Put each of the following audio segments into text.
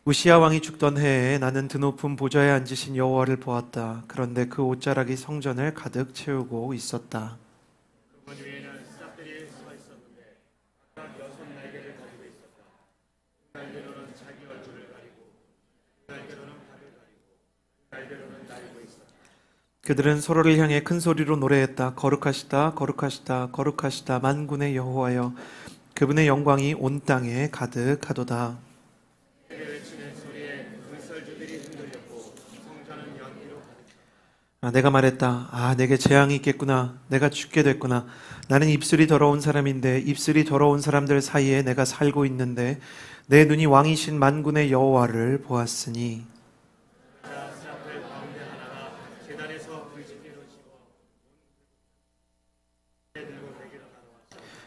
우시야 왕이 죽던 해에 나는 드높은 보좌에 앉으신 여호와를 보았다. 그런데 그 옷자락이 성전을 가득 채우고 있었다. 그분 위에는 싹들이 서 있었는데 각 6날개를 가지고 있었다. 날개로는 자기 얼굴을 가리고 날개로는 발을 가리고 날개로는 날고 있었다. 그들은 서로를 향해 큰 소리로 노래했다. 거룩하시다, 거룩하시다, 거룩하시다, 만군의 여호와여. 그분의 영광이 온 땅에 가득하도다. 내가 말했다. 내게 재앙이 있겠구나. 내가 죽게 됐구나. 나는 입술이 더러운 사람인데 입술이 더러운 사람들 사이에 내가 살고 있는데 내 눈이 왕이신 만군의 여호와를 보았으니.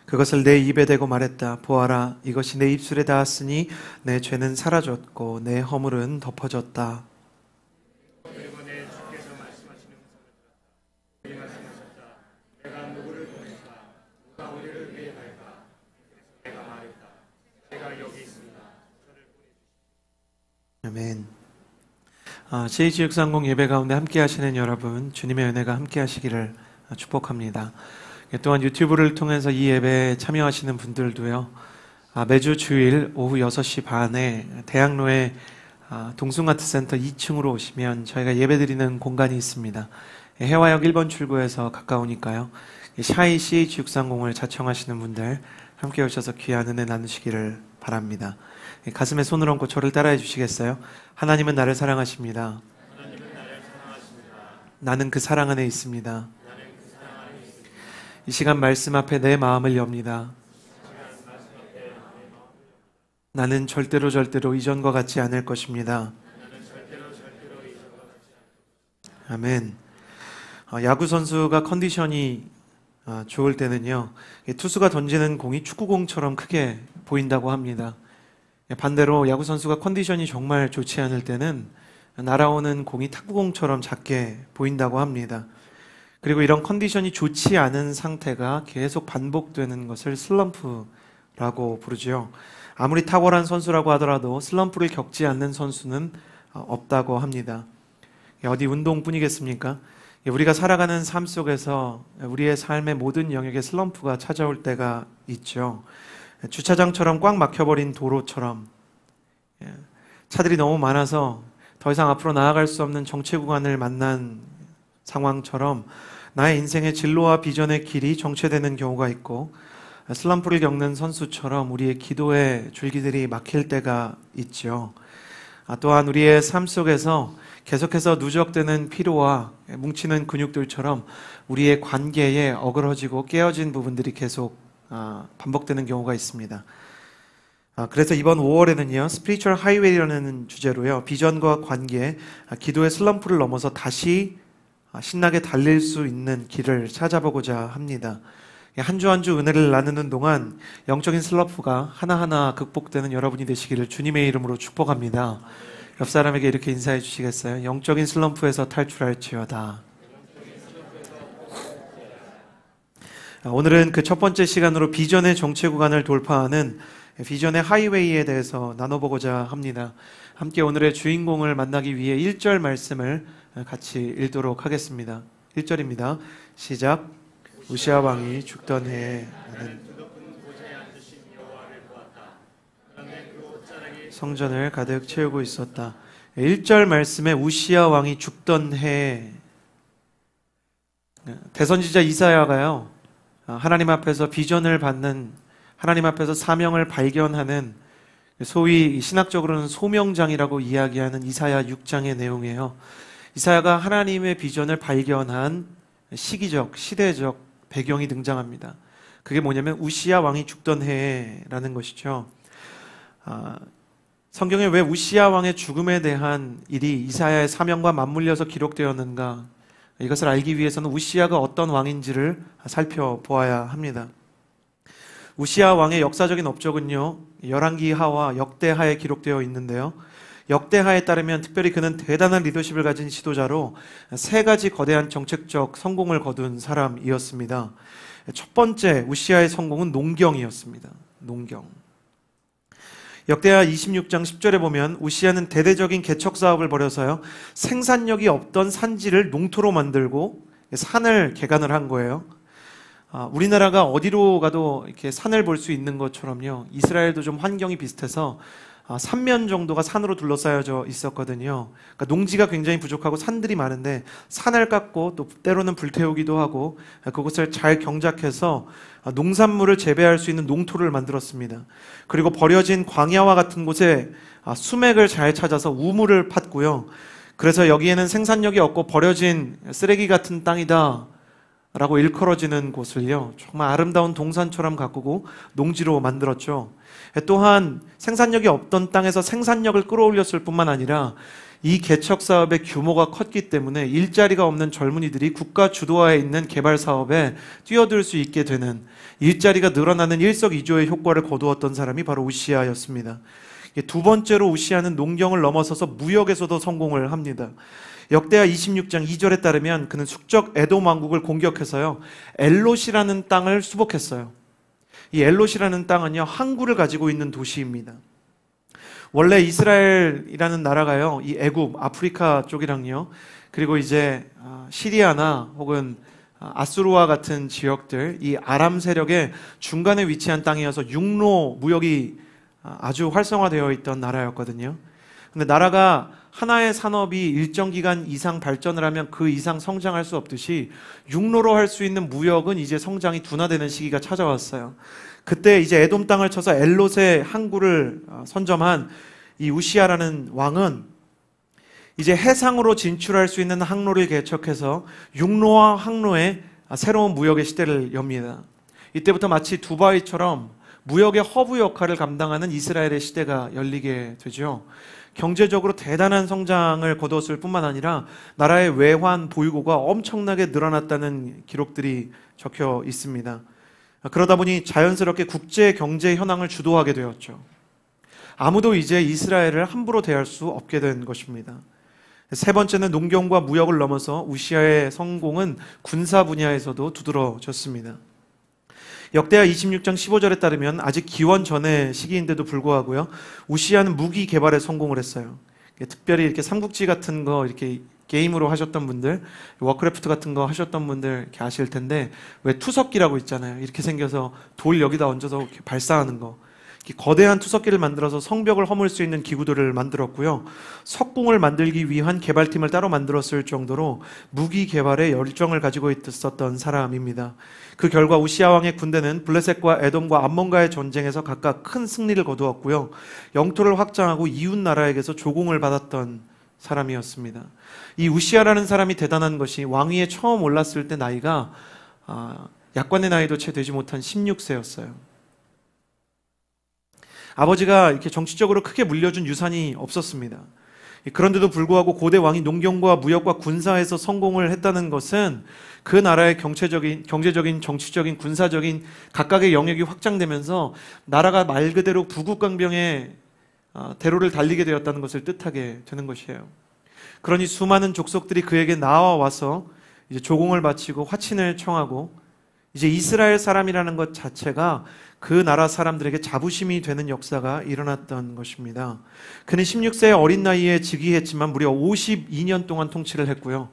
그것을 내 입에 대고 말했다. 보아라, 이것이 내 입술에 닿았으니 내 죄는 사라졌고 내 허물은 덮어졌다. 아멘. 제2지육상공 예배 가운데 함께 하시는 여러분, 주님의 은혜가 함께 하시기를 축복합니다. 또한 유튜브를 통해서 이 예배에 참여하시는 분들도요, 매주 주일 오후 6시 반에 대학로의 동숭아트센터 2층으로 오시면 저희가 예배드리는 공간이 있습니다. 해화역 1번 출구에서 가까우니까요, 샤이 CH630을 자청하시는 분들 함께 오셔서 귀한 은혜 나누시기를 바랍니다. 가슴에 손을 얹고 저를 따라해 주시겠어요? 하나님은 나를 사랑하십니다. 나는 그 사랑 안에 있습니다. 이 시간 말씀 앞에 내 마음을 엽니다. 나는 절대로 이전과 같지 않을 것입니다. 아멘. 야구 선수가 컨디션이 좋을 때는요, 투수가 던지는 공이 축구공처럼 크게 보인다고 합니다. 반대로 야구 선수가 컨디션이 정말 좋지 않을 때는 날아오는 공이 탁구공처럼 작게 보인다고 합니다. 그리고 이런 컨디션이 좋지 않은 상태가 계속 반복되는 것을 슬럼프라고 부르죠. 아무리 탁월한 선수라고 하더라도 슬럼프를 겪지 않는 선수는 없다고 합니다. 어디 운동뿐이겠습니까? 우리가 살아가는 삶 속에서 우리의 삶의 모든 영역에 슬럼프가 찾아올 때가 있죠. 주차장처럼 꽉 막혀버린 도로처럼, 차들이 너무 많아서 더 이상 앞으로 나아갈 수 없는 정체 구간을 만난 상황처럼 나의 인생의 진로와 비전의 길이 정체되는 경우가 있고, 슬럼프를 겪는 선수처럼 우리의 기도의 줄기들이 막힐 때가 있죠. 또한 우리의 삶 속에서 계속해서 누적되는 피로와 뭉치는 근육들처럼 우리의 관계에 어그러지고 깨어진 부분들이 계속 반복되는 경우가 있습니다. 그래서 이번 5월에는요, 스피리추얼 하이웨이라는 주제로요, 비전과 관계, 기도의 슬럼프를 넘어서 다시 신나게 달릴 수 있는 길을 찾아보고자 합니다. 한 주 한 주 은혜를 나누는 동안 영적인 슬럼프가 하나하나 극복되는 여러분이 되시기를 주님의 이름으로 축복합니다. 옆 사람에게 이렇게 인사해 주시겠어요? 영적인 슬럼프에서 탈출할지어다. 오늘은 그 첫 번째 시간으로 비전의 정체 구간을 돌파하는 비전의 하이웨이에 대해서 나눠보고자 합니다. 함께 오늘의 주인공을 만나기 위해 1절 말씀을 같이 읽도록 하겠습니다. 1절입니다. 시작. 우시야 왕이 죽던 해에 나는 성전을 가득 채우고 있었다. 1절 말씀에 우시야 왕이 죽던 해에, 대선지자 이사야가요, 하나님 앞에서 비전을 받는, 하나님 앞에서 사명을 발견하는, 소위 신학적으로는 소명장이라고 이야기하는 이사야 6장의 내용이에요. 이사야가 하나님의 비전을 발견한 시기적, 시대적 배경이 등장합니다. 그게 뭐냐면 우시야 왕이 죽던 해라는 것이죠. 성경에 왜 우시야 왕의 죽음에 대한 일이 이사야의 사명과 맞물려서 기록되었는가, 이것을 알기 위해서는 우시야가 어떤 왕인지를 살펴보아야 합니다. 우시야 왕의 역사적인 업적은요, 열왕기하와 역대하에 기록되어 있는데요, 역대하에 따르면 특별히 그는 대단한 리더십을 가진 지도자로 3가지 거대한 정책적 성공을 거둔 사람이었습니다. 첫 번째 우시야의 성공은 농경이었습니다. 농경. 역대하 26장 10절에 보면 우시야는 대대적인 개척 사업을 벌여서요, 생산력이 없던 산지를 농토로 만들고 산을 개간을 한 거예요. 우리나라가 어디로 가도 이렇게 산을 볼 수 있는 것처럼요, 이스라엘도 좀 환경이 비슷해서 삼면 정도가 산으로 둘러싸여져 있었거든요. 그러니까 농지가 굉장히 부족하고 산들이 많은데 산을 깎고 또 때로는 불태우기도 하고 그것을 잘 경작해서 농산물을 재배할 수 있는 농토를 만들었습니다. 그리고 버려진 광야와 같은 곳에 수맥을 잘 찾아서 우물을 팠고요. 그래서 여기에는 생산력이 없고 버려진 쓰레기 같은 땅이다 라고 일컬어지는 곳을요, 정말 아름다운 동산처럼 가꾸고 농지로 만들었죠. 또한 생산력이 없던 땅에서 생산력을 끌어올렸을 뿐만 아니라 이 개척 사업의 규모가 컸기 때문에 일자리가 없는 젊은이들이 국가 주도하에 있는 개발 사업에 뛰어들 수 있게 되는, 일자리가 늘어나는 일석이조의 효과를 거두었던 사람이 바로 우시야였습니다. 두 번째로 우시야는 농경을 넘어서서 무역에서도 성공을 합니다. 역대하 26장 2절에 따르면 그는 숙적 에돔 왕국을 공격해서요, 엘롯이라는 땅을 수복했어요. 이 엘롯이라는 땅은요, 항구를 가지고 있는 도시입니다. 원래 이스라엘이라는 나라가요, 이 애굽, 아프리카 쪽이랑요, 그리고 이제 시리아나 혹은 아수르와 같은 지역들, 이 아람 세력의 중간에 위치한 땅이어서 육로 무역이 아주 활성화되어 있던 나라였거든요. 근데 나라가 하나의 산업이 일정 기간 이상 발전을 하면 그 이상 성장할 수 없듯이 육로로 할 수 있는 무역은 이제 성장이 둔화되는 시기가 찾아왔어요. 그때 이제 에돔 땅을 쳐서 엘롯의 항구를 선점한 이 우시야라는 왕은 이제 해상으로 진출할 수 있는 항로를 개척해서 육로와 항로의 새로운 무역의 시대를 엽니다. 이때부터 마치 두바이처럼 무역의 허브 역할을 감당하는 이스라엘의 시대가 열리게 되죠. 경제적으로 대단한 성장을 거두었을 뿐만 아니라 나라의 외환 보유고가 엄청나게 늘어났다는 기록들이 적혀 있습니다. 그러다 보니 자연스럽게 국제 경제 현황을 주도하게 되었죠. 아무도 이제 이스라엘을 함부로 대할 수 없게 된 것입니다. 세 번째는 농경과 무역을 넘어서 우시야의 성공은 군사 분야에서도 두드러졌습니다. 역대하 26장 15절에 따르면 아직 기원 전의 시기인데도 불구하고요, 우시야는 무기 개발에 성공을 했어요. 특별히 이렇게 삼국지 같은 거 이렇게 게임으로 하셨던 분들, 워크래프트 같은 거 하셨던 분들 이렇게 아실 텐데, 왜 투석기라고 있잖아요. 이렇게 생겨서 돌 여기다 얹어서 이렇게 발사하는 거. 거대한 투석기를 만들어서 성벽을 허물 수 있는 기구들을 만들었고요. 석궁을 만들기 위한 개발팀을 따로 만들었을 정도로 무기 개발에 열정을 가지고 있었던 사람입니다. 그 결과 우시야 왕의 군대는 블레셋과 에돔과 암몬과의 전쟁에서 각각 큰 승리를 거두었고요, 영토를 확장하고 이웃 나라에게서 조공을 받았던 사람이었습니다. 이 우시야라는 사람이 대단한 것이 왕위에 처음 올랐을 때 나이가 약관의 나이도 채 되지 못한 16세였어요. 아버지가 이렇게 정치적으로 크게 물려준 유산이 없었습니다. 그런데도 불구하고 고대 왕이 농경과 무역과 군사에서 성공을 했다는 것은 그 나라의 경제적인, 정치적인, 군사적인 각각의 영역이 확장되면서 나라가 말 그대로 부국강병의 대로를 달리게 되었다는 것을 뜻하게 되는 것이에요. 그러니 수많은 족속들이 그에게 나와와서 이제 조공을 바치고 화친을 청하고, 이제 이스라엘 사람이라는 것 자체가 그 나라 사람들에게 자부심이 되는 역사가 일어났던 것입니다. 그는 16세의 어린 나이에 즉위했지만 무려 52년 동안 통치를 했고요.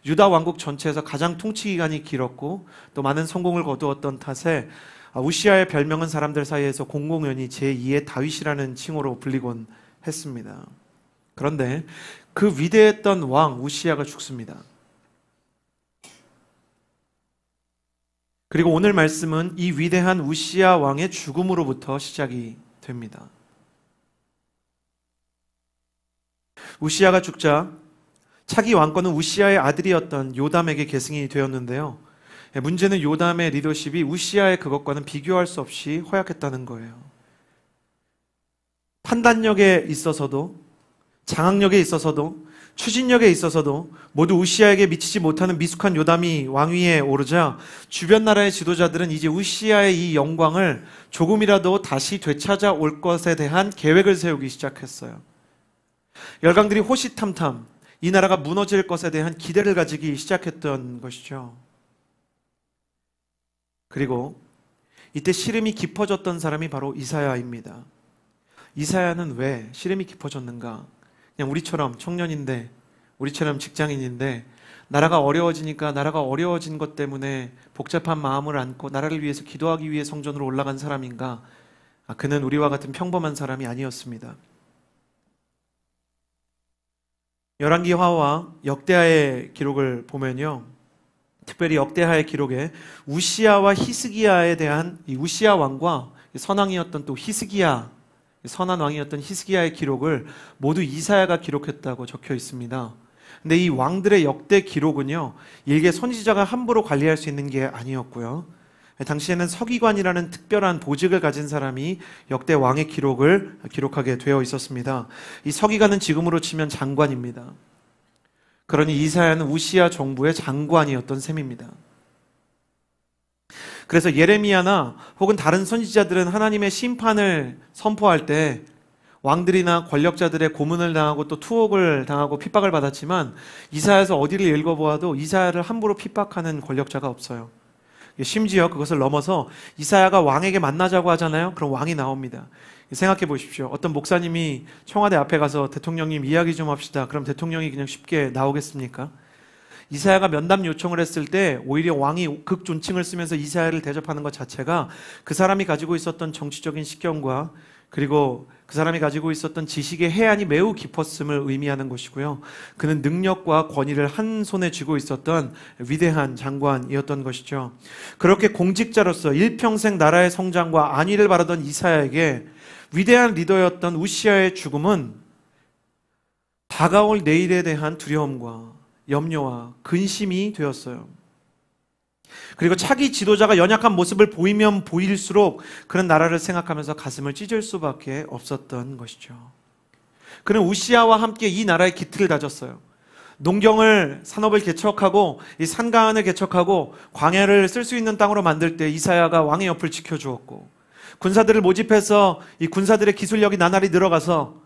유다 왕국 전체에서 가장 통치 기간이 길었고 또 많은 성공을 거두었던 탓에 우시야의 별명은 사람들 사이에서 공공연히 제2의 다윗이라는 칭호로 불리곤 했습니다. 그런데 그 위대했던 왕 우시야가 죽습니다. 그리고 오늘 말씀은 이 위대한 우시야 왕의 죽음으로부터 시작이 됩니다. 우시야가 죽자 차기 왕권은 우시야의 아들이었던 요담에게 계승이 되었는데요. 문제는 요담의 리더십이 우시야의 그것과는 비교할 수 없이 허약했다는 거예요. 판단력에 있어서도, 장악력에 있어서도, 추진력에 있어서도 모두 우시야에게 미치지 못하는 미숙한 요담이 왕위에 오르자 주변 나라의 지도자들은 이제 우시야의 이 영광을 조금이라도 다시 되찾아올 것에 대한 계획을 세우기 시작했어요. 열강들이 호시탐탐 이 나라가 무너질 것에 대한 기대를 가지기 시작했던 것이죠. 그리고 이때 시름이 깊어졌던 사람이 바로 이사야입니다. 이사야는 왜 시름이 깊어졌는가? 그냥 우리처럼 청년인데, 우리처럼 직장인인데, 나라가 어려워지니까 나라가 어려워진 것 때문에 복잡한 마음을 안고 나라를 위해서 기도하기 위해 성전으로 올라간 사람인가? 그는 우리와 같은 평범한 사람이 아니었습니다. 열왕기하와 역대하의 기록을 보면요, 특별히 역대하의 기록에 우시아와 히스기야에 대한, 이 우시아 왕과 선왕이었던 또 히스기야, 선한 왕이었던 히스기야의 기록을 모두 이사야가 기록했다고 적혀 있습니다. 근데 이 왕들의 역대 기록은요, 일개 선지자가 함부로 관리할 수 있는 게 아니었고요, 당시에는 서기관이라는 특별한 보직을 가진 사람이 역대 왕의 기록을 기록하게 되어 있었습니다. 이 서기관은 지금으로 치면 장관입니다. 그러니 이사야는 우시아 정부의 장관이었던 셈입니다. 그래서 예레미야나 혹은 다른 선지자들은 하나님의 심판을 선포할 때 왕들이나 권력자들의 고문을 당하고 또 투옥을 당하고 핍박을 받았지만, 이사야에서 어디를 읽어보아도 이사야를 함부로 핍박하는 권력자가 없어요. 심지어 그것을 넘어서 이사야가 왕에게 만나자고 하잖아요. 그럼 왕이 나옵니다. 생각해 보십시오. 어떤 목사님이 청와대 앞에 가서 대통령님 이야기 좀 합시다. 그럼 대통령이 그냥 쉽게 나오겠습니까? 이사야가 면담 요청을 했을 때 오히려 왕이 극존칭을 쓰면서 이사야를 대접하는 것 자체가 그 사람이 가지고 있었던 정치적인 식견과 그리고 그 사람이 가지고 있었던 지식의 해안이 매우 깊었음을 의미하는 것이고요. 그는 능력과 권위를 한 손에 쥐고 있었던 위대한 장관이었던 것이죠. 그렇게 공직자로서 일평생 나라의 성장과 안위를 바라던 이사야에게 위대한 리더였던 우시아의 죽음은 다가올 내일에 대한 두려움과 염려와 근심이 되었어요. 그리고 차기 지도자가 연약한 모습을 보이면 보일수록 그는 나라를 생각하면서 가슴을 찢을 수밖에 없었던 것이죠. 그는 우시아와 함께 이 나라의 기틀을 다졌어요. 농경을, 산업을 개척하고 이 산가안을 개척하고 광야를 쓸 수 있는 땅으로 만들 때 이사야가 왕의 옆을 지켜주었고, 군사들을 모집해서 이 군사들의 기술력이 나날이 늘어가서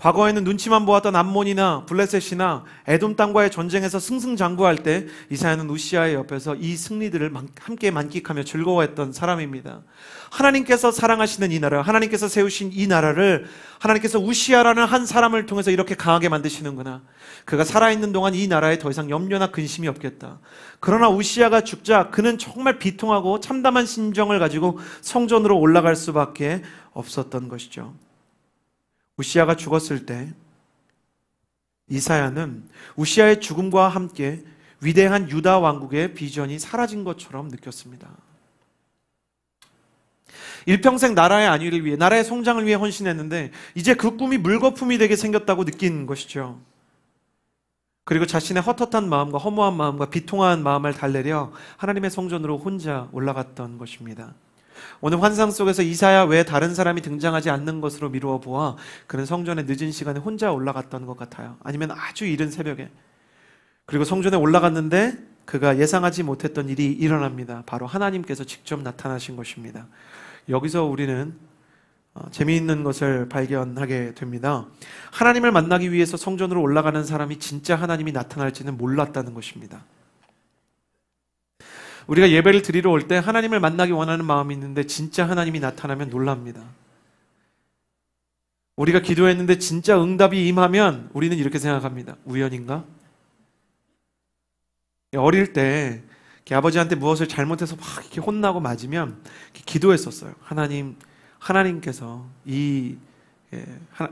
과거에는 눈치만 보았던 암몬이나 블레셋이나 에돔 땅과의 전쟁에서 승승장구할 때 이사야는 우시아의 옆에서 이 승리들을 함께 만끽하며 즐거워했던 사람입니다. 하나님께서 사랑하시는 이 나라, 하나님께서 세우신 이 나라를 하나님께서 우시아라는 한 사람을 통해서 이렇게 강하게 만드시는구나. 그가 살아있는 동안 이 나라에 더 이상 염려나 근심이 없겠다. 그러나 우시아가 죽자 그는 정말 비통하고 참담한 심정을 가지고 성전으로 올라갈 수밖에 없었던 것이죠. 우시아가 죽었을 때 이사야는 우시아의 죽음과 함께 위대한 유다 왕국의 비전이 사라진 것처럼 느꼈습니다. 일평생 나라의 안위를 위해, 나라의 성장을 위해 헌신했는데 이제 그 꿈이 물거품이 되게 생겼다고 느낀 것이죠. 그리고 자신의 헛헛한 마음과 허무한 마음과 비통한 마음을 달래려 하나님의 성전으로 혼자 올라갔던 것입니다. 오늘 환상 속에서 이사야 외에 다른 사람이 등장하지 않는 것으로 미루어 보아 그는 성전에 늦은 시간에 혼자 올라갔던 것 같아요. 아니면 아주 이른 새벽에. 그리고 성전에 올라갔는데 그가 예상하지 못했던 일이 일어납니다. 바로 하나님께서 직접 나타나신 것입니다. 여기서 우리는 재미있는 것을 발견하게 됩니다. 하나님을 만나기 위해서 성전으로 올라가는 사람이 진짜 하나님이 나타날지는 몰랐다는 것입니다. 우리가 예배를 드리러 올 때 하나님을 만나기 원하는 마음이 있는데 진짜 하나님이 나타나면 놀랍니다. 우리가 기도했는데 진짜 응답이 임하면 우리는 이렇게 생각합니다. 우연인가? 어릴 때 아버지한테 무엇을 잘못해서 막 이렇게 혼나고 맞으면 이렇게 기도했었어요. 하나님께서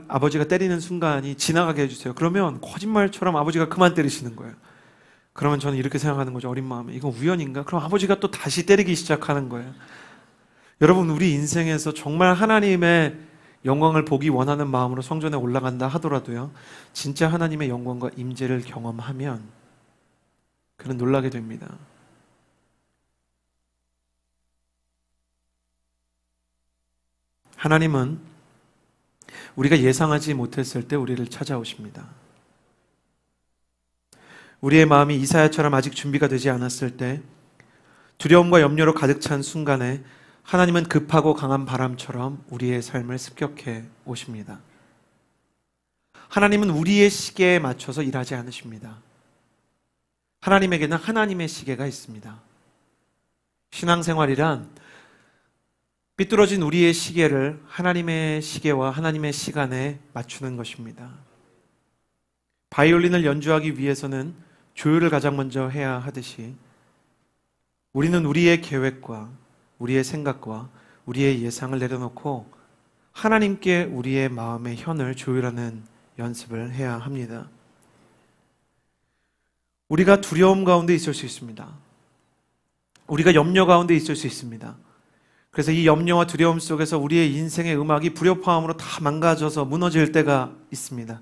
아버지가 때리는 순간이 지나가게 해주세요. 그러면 거짓말처럼 아버지가 그만 때리시는 거예요. 그러면 저는 이렇게 생각하는 거죠. 어린 마음에. 이건 우연인가? 그럼 아버지가 또 다시 때리기 시작하는 거예요. 여러분, 우리 인생에서 정말 하나님의 영광을 보기 원하는 마음으로 성전에 올라간다 하더라도요, 진짜 하나님의 영광과 임재를 경험하면 그는 놀라게 됩니다. 하나님은 우리가 예상하지 못했을 때 우리를 찾아오십니다. 우리의 마음이 이사야처럼 아직 준비가 되지 않았을 때, 두려움과 염려로 가득 찬 순간에 하나님은 급하고 강한 바람처럼 우리의 삶을 습격해 오십니다. 하나님은 우리의 시계에 맞춰서 일하지 않으십니다. 하나님에게는 하나님의 시계가 있습니다. 신앙생활이란 삐뚤어진 우리의 시계를 하나님의 시계와 하나님의 시간에 맞추는 것입니다. 바이올린을 연주하기 위해서는 조율을 가장 먼저 해야 하듯이 우리는 우리의 계획과 우리의 생각과 우리의 예상을 내려놓고 하나님께 우리의 마음의 현을 조율하는 연습을 해야 합니다. 우리가 두려움 가운데 있을 수 있습니다. 우리가 염려 가운데 있을 수 있습니다. 그래서 이 염려와 두려움 속에서 우리의 인생의 음악이 불협화음으로 다 망가져서 무너질 때가 있습니다.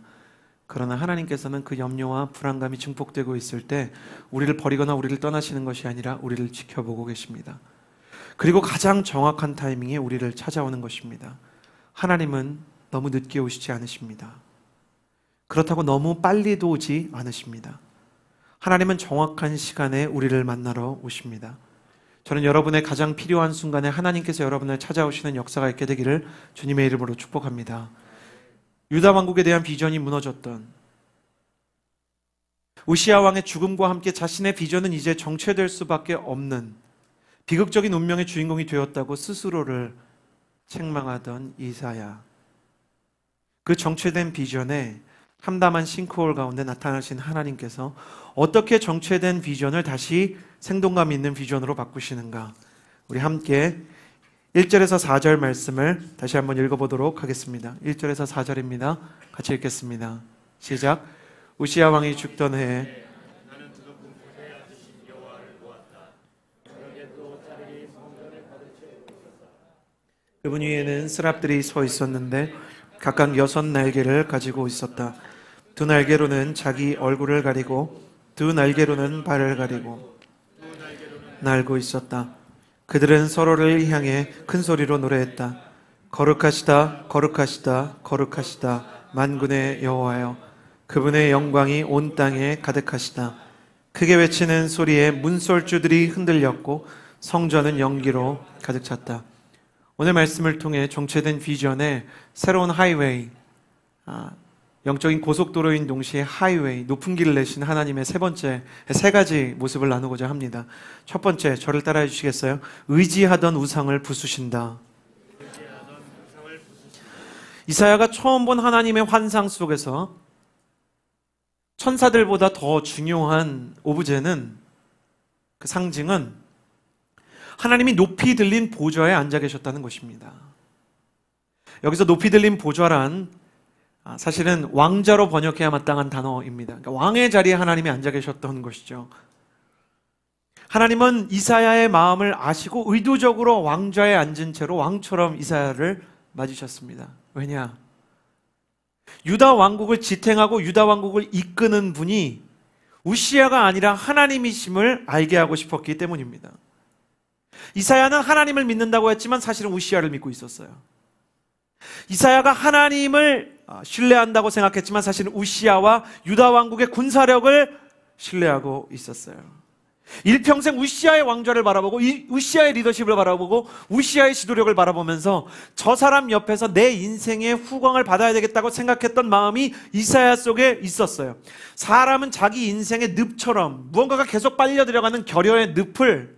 그러나 하나님께서는 그 염려와 불안감이 증폭되고 있을 때 우리를 버리거나 우리를 떠나시는 것이 아니라 우리를 지켜보고 계십니다. 그리고 가장 정확한 타이밍에 우리를 찾아오는 것입니다. 하나님은 너무 늦게 오시지 않으십니다. 그렇다고 너무 빨리도 오지 않으십니다. 하나님은 정확한 시간에 우리를 만나러 오십니다. 저는 여러분의 가장 필요한 순간에 하나님께서 여러분을 찾아오시는 역사가 있게 되기를 주님의 이름으로 축복합니다. 유다 왕국에 대한 비전이 무너졌던 우시아 왕의 죽음과 함께 자신의 비전은 이제 정체될 수밖에 없는 비극적인 운명의 주인공이 되었다고 스스로를 책망하던 이사야. 그 정체된 비전에 참담한 싱크홀 가운데 나타나신 하나님께서 어떻게 정체된 비전을 다시 생동감 있는 비전으로 바꾸시는가? 우리 함께 1절에서 4절 말씀을 다시 한번 읽어보도록 하겠습니다. 1절에서 4절입니다. 같이 읽겠습니다. 시작. 우시아 왕이 죽던 해에 그분 위에는 스랍들이 서 있었는데 각각 6날개를 가지고 있었다. 2날개로는 자기 얼굴을 가리고 2날개로는 발을 가리고 날고 있었다. 그들은 서로를 향해 큰 소리로 노래했다. 거룩하시다, 거룩하시다, 거룩하시다, 만군의 여호와여. 그분의 영광이 온 땅에 가득하시다. 크게 외치는 소리에 문설주들이 흔들렸고 성전은 연기로 가득 찼다. 오늘 말씀을 통해 정체된 비전에 새로운 하이웨이, 영적인 고속도로인 동시에 하이웨이, 높은 길을 내신 하나님의 세 가지 모습을 나누고자 합니다. 첫 번째, 저를 따라해 주시겠어요? 의지하던 우상을 부수신다. 이사야가 처음 본 하나님의 환상 속에서 천사들보다 더 중요한 오브제는, 그 상징은 하나님이 높이 들린 보좌에 앉아 계셨다는 것입니다. 여기서 높이 들린 보좌란 사실은 왕자로 번역해야 마땅한 단어입니다. 그러니까 왕의 자리에 하나님이 앉아 계셨던 것이죠. 하나님은 이사야의 마음을 아시고 의도적으로 왕좌에 앉은 채로 왕처럼 이사야를 맞으셨습니다. 왜냐? 유다 왕국을 지탱하고 유다 왕국을 이끄는 분이 우시아가 아니라 하나님이심을 알게 하고 싶었기 때문입니다. 이사야는 하나님을 믿는다고 했지만 사실은 우시아를 믿고 있었어요. 이사야가 하나님을 신뢰한다고 생각했지만 사실은 우시아와 유다 왕국의 군사력을 신뢰하고 있었어요. 일평생 우시아의 왕좌를 바라보고 우시아의 리더십을 바라보고 우시아의 지도력을 바라보면서 저 사람 옆에서 내 인생의 후광을 받아야 되겠다고 생각했던 마음이 이사야 속에 있었어요. 사람은 자기 인생의 늪처럼 무언가가 계속 빨려 들어가는 결여의 늪을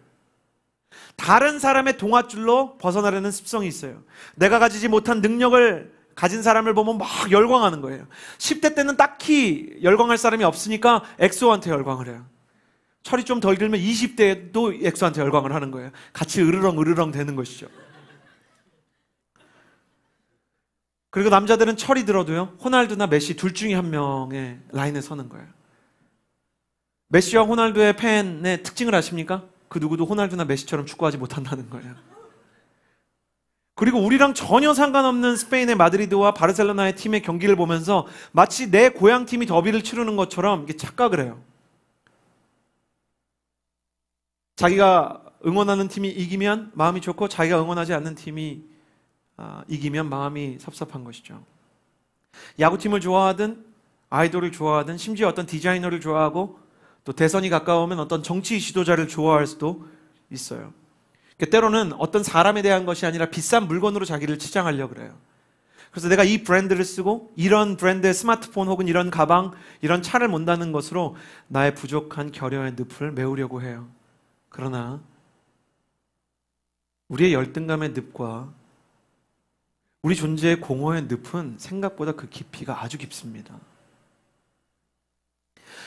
다른 사람의 동아줄로 벗어나려는 습성이 있어요. 내가 가지지 못한 능력을 가진 사람을 보면 막 열광하는 거예요. 10대 때는 딱히 열광할 사람이 없으니까 엑소한테 열광을 해요. 철이 좀 더 길면 20대에도 엑소한테 열광을 하는 거예요. 같이 으르렁 되는 것이죠. 그리고 남자들은 철이 들어도요, 호날두나 메시 둘 중에 한 명의 라인에 서는 거예요. 메시와 호날두의 팬의 특징을 아십니까? 그 누구도 호날두나 메시처럼 축구하지 못한다는 거예요. 그리고 우리랑 전혀 상관없는 스페인의 마드리드와 바르셀로나의 팀의 경기를 보면서 마치 내 고향팀이 더비를 치르는 것처럼 이렇게 착각을 해요. 자기가 응원하는 팀이 이기면 마음이 좋고 자기가 응원하지 않는 팀이 이기면 마음이 섭섭한 것이죠. 야구팀을 좋아하든 아이돌을 좋아하든 심지어 어떤 디자이너를 좋아하고 또 대선이 가까우면 어떤 정치 지도자를 좋아할 수도 있어요. 때로는 어떤 사람에 대한 것이 아니라 비싼 물건으로 자기를 치장하려고 그래요. 그래서 내가 이 브랜드를 쓰고 이런 브랜드의 스마트폰 혹은 이런 가방, 이런 차를 몬다는 것으로 나의 부족한 결여의 늪을 메우려고 해요. 그러나 우리의 열등감의 늪과 우리 존재의 공허의 늪은 생각보다 그 깊이가 아주 깊습니다.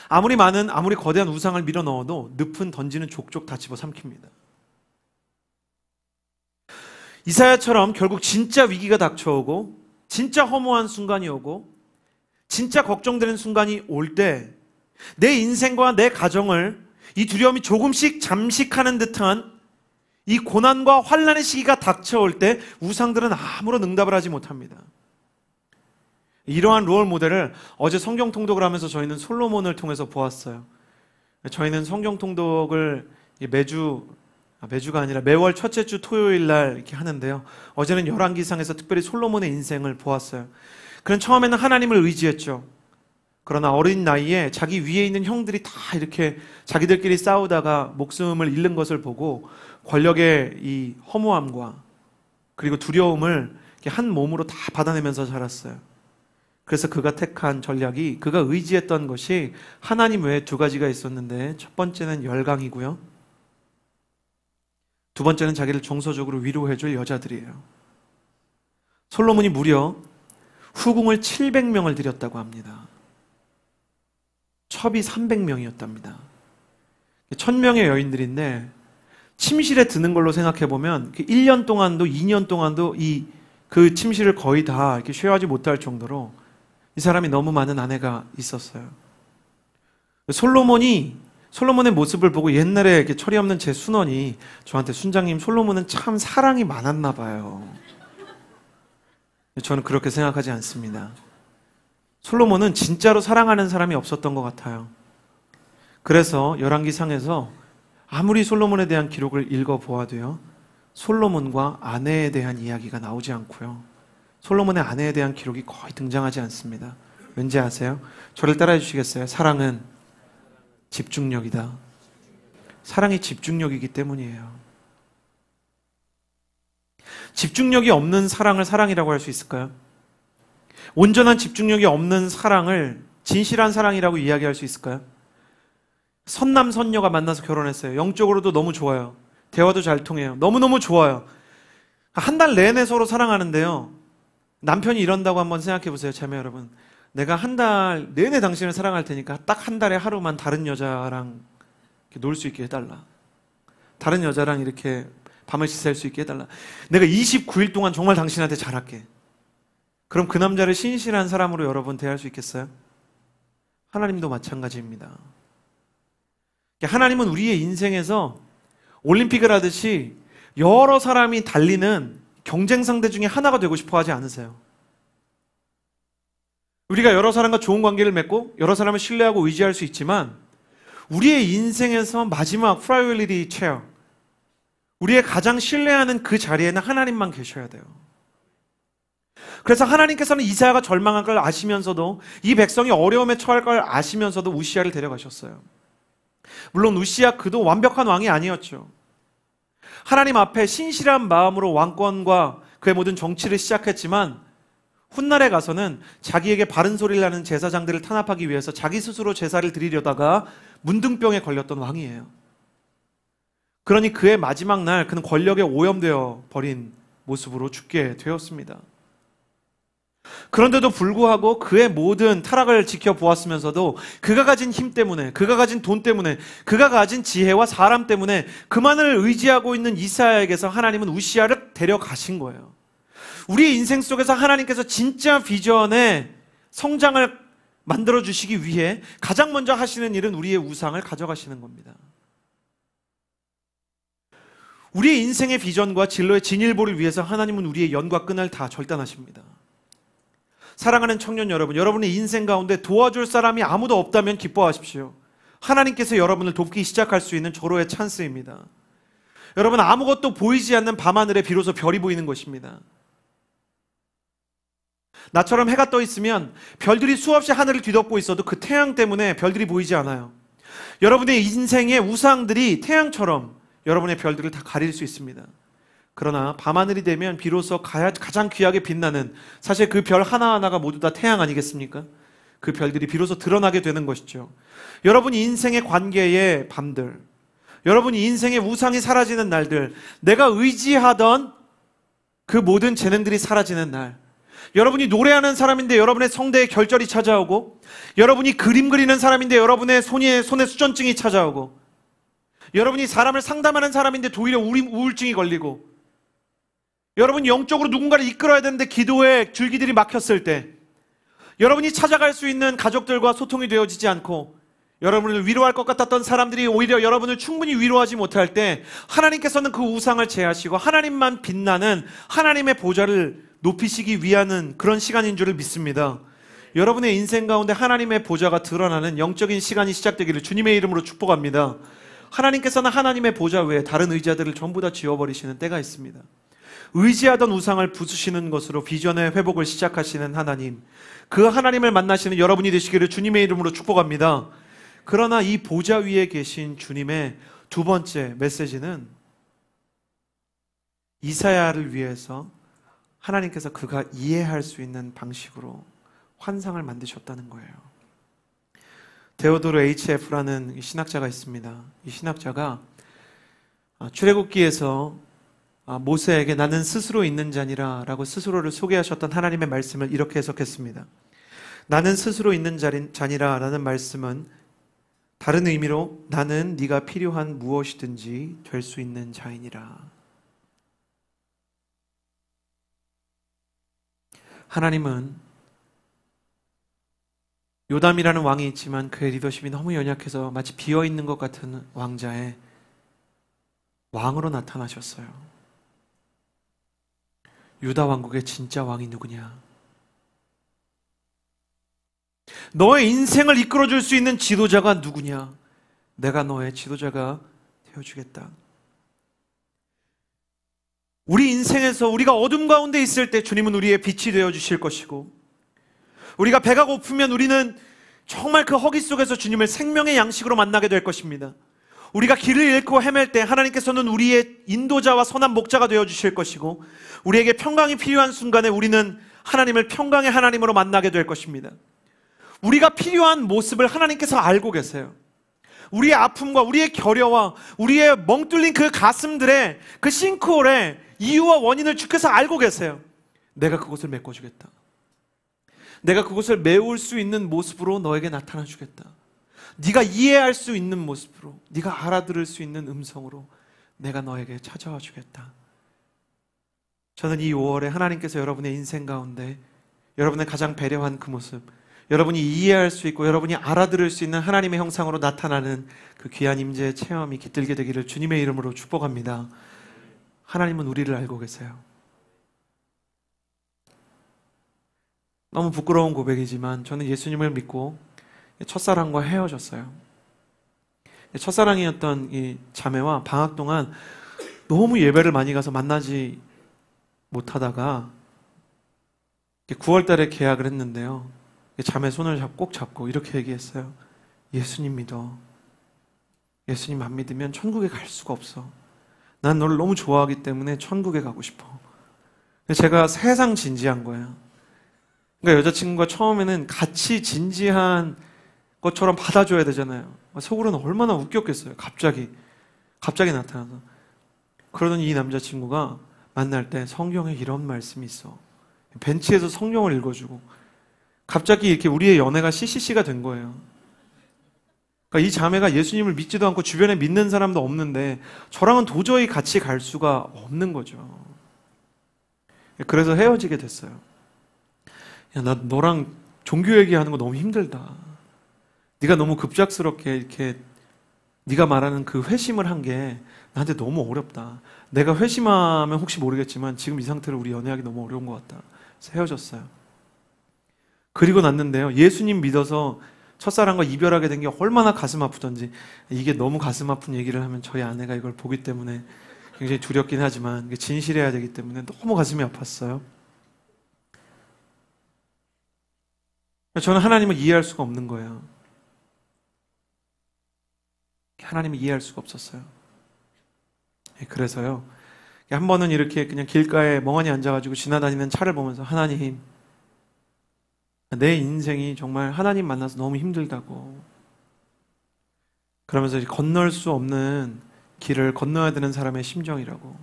아무리 많은, 아무리 거대한 우상을 밀어 넣어도 늪은 던지는 족족 다 집어삼킵니다. 이사야처럼 결국 진짜 위기가 닥쳐오고 진짜 허무한 순간이 오고 진짜 걱정되는 순간이 올 때 내 인생과 내 가정을 이 두려움이 조금씩 잠식하는 듯한 이 고난과 환난의 시기가 닥쳐올 때 우상들은 아무런 응답을 하지 못합니다. 이러한 롤 모델을 어제 성경 통독을 하면서 저희는 솔로몬을 통해서 보았어요. 저희는 성경 통독을 매주가 아니라 매월 첫째 주 토요일 날 이렇게 하는데요. 어제는 열왕기상에서 특별히 솔로몬의 인생을 보았어요. 그는 처음에는 하나님을 의지했죠. 그러나 어린 나이에 자기 위에 있는 형들이 다 이렇게 자기들끼리 싸우다가 목숨을 잃는 것을 보고 권력의 이 허무함과 그리고 두려움을 한 몸으로 다 받아내면서 자랐어요. 그래서 그가 택한 전략이, 그가 의지했던 것이 하나님 외에 두 가지가 있었는데, 첫 번째는 열강이고요, 두 번째는 자기를 정서적으로 위로해줄 여자들이에요. 솔로몬이 무려 후궁을 700명을 들였다고 합니다. 첩이 300명이었답니다. 1000명의 여인들인데 침실에 드는 걸로 생각해보면 1년 동안도 2년 동안도 그 침실을 거의 다 이렇게 쉐어하지 못할 정도로 이 사람이 너무 많은 아내가 있었어요. 솔로몬의 모습을 보고 옛날에 이렇게 철이 없는 제 순원이 저한테, 순장님, 솔로몬은 참 사랑이 많았나 봐요. 저는 그렇게 생각하지 않습니다. 솔로몬은 진짜로 사랑하는 사람이 없었던 것 같아요. 그래서 열왕기상에서 아무리 솔로몬에 대한 기록을 읽어보아도요, 솔로몬과 아내에 대한 이야기가 나오지 않고요, 솔로몬의 아내에 대한 기록이 거의 등장하지 않습니다. 왠지 아세요? 저를 따라해 주시겠어요? 사랑은 집중력이다. 사랑이 집중력이기 때문이에요. 집중력이 없는 사랑을 사랑이라고 할 수 있을까요? 온전한 집중력이 없는 사랑을 진실한 사랑이라고 이야기할 수 있을까요? 선남 선녀가 만나서 결혼했어요. 영적으로도 너무 좋아요. 대화도 잘 통해요. 너무너무 좋아요. 한 달 내내 서로 사랑하는데요, 남편이 이런다고 한번 생각해 보세요. 자매 여러분, 내가 한 달 내내 당신을 사랑할 테니까 딱 한 달에 하루만 다른 여자랑 놀 수 있게 해달라. 다른 여자랑 이렇게 밤을 지새울 수 있게 해달라. 내가 29일 동안 정말 당신한테 잘할게. 그럼 그 남자를 신실한 사람으로 여러분 대할 수 있겠어요? 하나님도 마찬가지입니다. 하나님은 우리의 인생에서 올림픽을 하듯이 여러 사람이 달리는 경쟁 상대 중에 하나가 되고 싶어 하지 않으세요. 우리가 여러 사람과 좋은 관계를 맺고 여러 사람을 신뢰하고 의지할 수 있지만, 우리의 인생에서 마지막 프라이오리티 체어, 우리의 가장 신뢰하는 그 자리에는 하나님만 계셔야 돼요. 그래서 하나님께서는 이사야가 절망할 걸 아시면서도, 이 백성이 어려움에 처할 걸 아시면서도 우시아를 데려가셨어요. 물론 우시아 그도 완벽한 왕이 아니었죠. 하나님 앞에 신실한 마음으로 왕권과 그의 모든 정치를 시작했지만, 훗날에 가서는 자기에게 바른 소리를 하는 제사장들을 탄압하기 위해서 자기 스스로 제사를 드리려다가 문둥병에 걸렸던 왕이에요. 그러니 그의 마지막 날 그는 권력에 오염되어 버린 모습으로 죽게 되었습니다. 그런데도 불구하고 그의 모든 타락을 지켜보았으면서도 그가 가진 힘 때문에, 그가 가진 돈 때문에, 그가 가진 지혜와 사람 때문에 그만을 의지하고 있는 이사야에게서 하나님은 우시아를 데려가신 거예요. 우리의 인생 속에서 하나님께서 진짜 비전의 성장을 만들어주시기 위해 가장 먼저 하시는 일은 우리의 우상을 가져가시는 겁니다. 우리의 인생의 비전과 진로의 진일보를 위해서 하나님은 우리의 연과 끈을 다 절단하십니다. 사랑하는 청년 여러분, 여러분의 인생 가운데 도와줄 사람이 아무도 없다면 기뻐하십시오. 하나님께서 여러분을 돕기 시작할 수 있는 절호의 찬스입니다. 여러분, 아무것도 보이지 않는 밤하늘에 비로소 별이 보이는 것입니다. 나처럼 해가 떠 있으면 별들이 수없이 하늘을 뒤덮고 있어도 그 태양 때문에 별들이 보이지 않아요. 여러분의 인생의 우상들이 태양처럼 여러분의 별들을 다 가릴 수 있습니다. 그러나 밤하늘이 되면 비로소 가장 귀하게 빛나는, 사실 그 별 하나하나가 모두 다 태양 아니겠습니까? 그 별들이 비로소 드러나게 되는 것이죠. 여러분 인생의 관계의 밤들, 여러분이 인생의 우상이 사라지는 날들, 내가 의지하던 그 모든 재능들이 사라지는 날, 여러분이 노래하는 사람인데 여러분의 성대에 결절이 찾아오고, 여러분이 그림 그리는 사람인데 여러분의 손에 수전증이 찾아오고, 여러분이 사람을 상담하는 사람인데 도리어 우울증이 걸리고, 여러분이 영적으로 누군가를 이끌어야 되는데 기도의 줄기들이 막혔을 때, 여러분이 찾아갈 수 있는 가족들과 소통이 되어지지 않고, 여러분을 위로할 것 같았던 사람들이 오히려 여러분을 충분히 위로하지 못할 때, 하나님께서는 그 우상을 제하시고 하나님만 빛나는 하나님의 보좌를 높이시기 위한 그런 시간인 줄을 믿습니다. 여러분의 인생 가운데 하나님의 보좌가 드러나는 영적인 시간이 시작되기를 주님의 이름으로 축복합니다. 하나님께서는 하나님의 보좌 외에 다른 의자들을 전부 다 지워버리시는 때가 있습니다. 의지하던 우상을 부수시는 것으로 비전의 회복을 시작하시는 하나님, 그 하나님을 만나시는 여러분이 되시기를 주님의 이름으로 축복합니다. 그러나 이 보좌 위에 계신 주님의 두 번째 메시지는 이사야를 위해서 하나님께서 그가 이해할 수 있는 방식으로 환상을 만드셨다는 거예요. 데오도르 H.F라는 신학자가 있습니다. 이 신학자가 출애굽기에서 모세에게 나는 스스로 있는 자니라 라고 스스로를 소개하셨던 하나님의 말씀을 이렇게 해석했습니다. 나는 스스로 있는 자니라 라는 말씀은 다른 의미로 나는 네가 필요한 무엇이든지 될 수 있는 자이니라. 하나님은 요담이라는 왕이 있지만 그의 리더십이 너무 연약해서 마치 비어있는 것 같은 왕자의 왕으로 나타나셨어요. 유다 왕국의 진짜 왕이 누구냐? 너의 인생을 이끌어줄 수 있는 지도자가 누구냐? 내가 너의 지도자가 되어주겠다. 우리 인생에서 우리가 어둠 가운데 있을 때 주님은 우리의 빛이 되어주실 것이고, 우리가 배가 고프면 우리는 정말 그 허기 속에서 주님을 생명의 양식으로 만나게 될 것입니다. 우리가 길을 잃고 헤맬 때 하나님께서는 우리의 인도자와 선한 목자가 되어주실 것이고, 우리에게 평강이 필요한 순간에 우리는 하나님을 평강의 하나님으로 만나게 될 것입니다. 우리가 필요한 모습을 하나님께서 알고 계세요. 우리의 아픔과 우리의 결여와 우리의 멍뚫린 그 가슴들의 그 싱크홀의 이유와 원인을 주께서 알고 계세요. 내가 그곳을 메꿔주겠다. 내가 그곳을 메울 수 있는 모습으로 너에게 나타나 주겠다. 네가 이해할 수 있는 모습으로, 네가 알아들을 수 있는 음성으로 내가 너에게 찾아와 주겠다. 저는 이 5월에 하나님께서 여러분의 인생 가운데 여러분의 가장 배려한 그 모습, 여러분이 이해할 수 있고 여러분이 알아들을 수 있는 하나님의 형상으로 나타나는 그 귀한 임재의 체험이 깃들게 되기를 주님의 이름으로 축복합니다. 하나님은 우리를 알고 계세요. 너무 부끄러운 고백이지만 저는 예수님을 믿고 첫사랑과 헤어졌어요. 첫사랑이었던 이 자매와 방학 동안 너무 예배를 많이 가서 만나지 못하다가 9월 달에 계약을 했는데요. 자매 손을 꼭 잡고 이렇게 얘기했어요. 예수님 믿어. 예수님 안 믿으면 천국에 갈 수가 없어. 난 너를 너무 좋아하기 때문에 천국에 가고 싶어. 제가 세상 진지한 거예요. 그러니까 여자친구가 처음에는 같이 진지한 것처럼 받아줘야 되잖아요. 속으로는 얼마나 웃겼겠어요. 갑자기 나타나서. 그러더니 이 남자친구가 만날 때 성경에 이런 말씀이 있어. 벤치에서 성경을 읽어주고 갑자기 이렇게 우리의 연애가 CCC가 된 거예요. 그러니까 이 자매가 예수님을 믿지도 않고 주변에 믿는 사람도 없는데 저랑은 도저히 같이 갈 수가 없는 거죠. 그래서 헤어지게 됐어요. 야, 나 너랑 종교 얘기하는 거 너무 힘들다. 네가 너무 급작스럽게 이렇게 네가 말하는 그 회심을 한 게 나한테 너무 어렵다. 내가 회심하면 혹시 모르겠지만 지금 이 상태로 우리 연애하기 너무 어려운 것 같다. 그래서 헤어졌어요. 그리고 났는데요. 예수님 믿어서 첫사랑과 이별하게 된 게 얼마나 가슴 아프던지, 이게 너무 가슴 아픈 얘기를 하면 저희 아내가 이걸 보기 때문에 굉장히 두렵긴 하지만 진실해야 되기 때문에 너무 가슴이 아팠어요. 저는 하나님을 이해할 수가 없는 거예요. 하나님을 이해할 수가 없었어요. 그래서요. 한 번은 이렇게 그냥 길가에 멍하니 앉아가지고 지나다니는 차를 보면서 하나님, 내 인생이 정말 하나님 만나서 너무 힘들다고, 그러면서 건널 수 없는 길을 건너야 되는 사람의 심정이라고.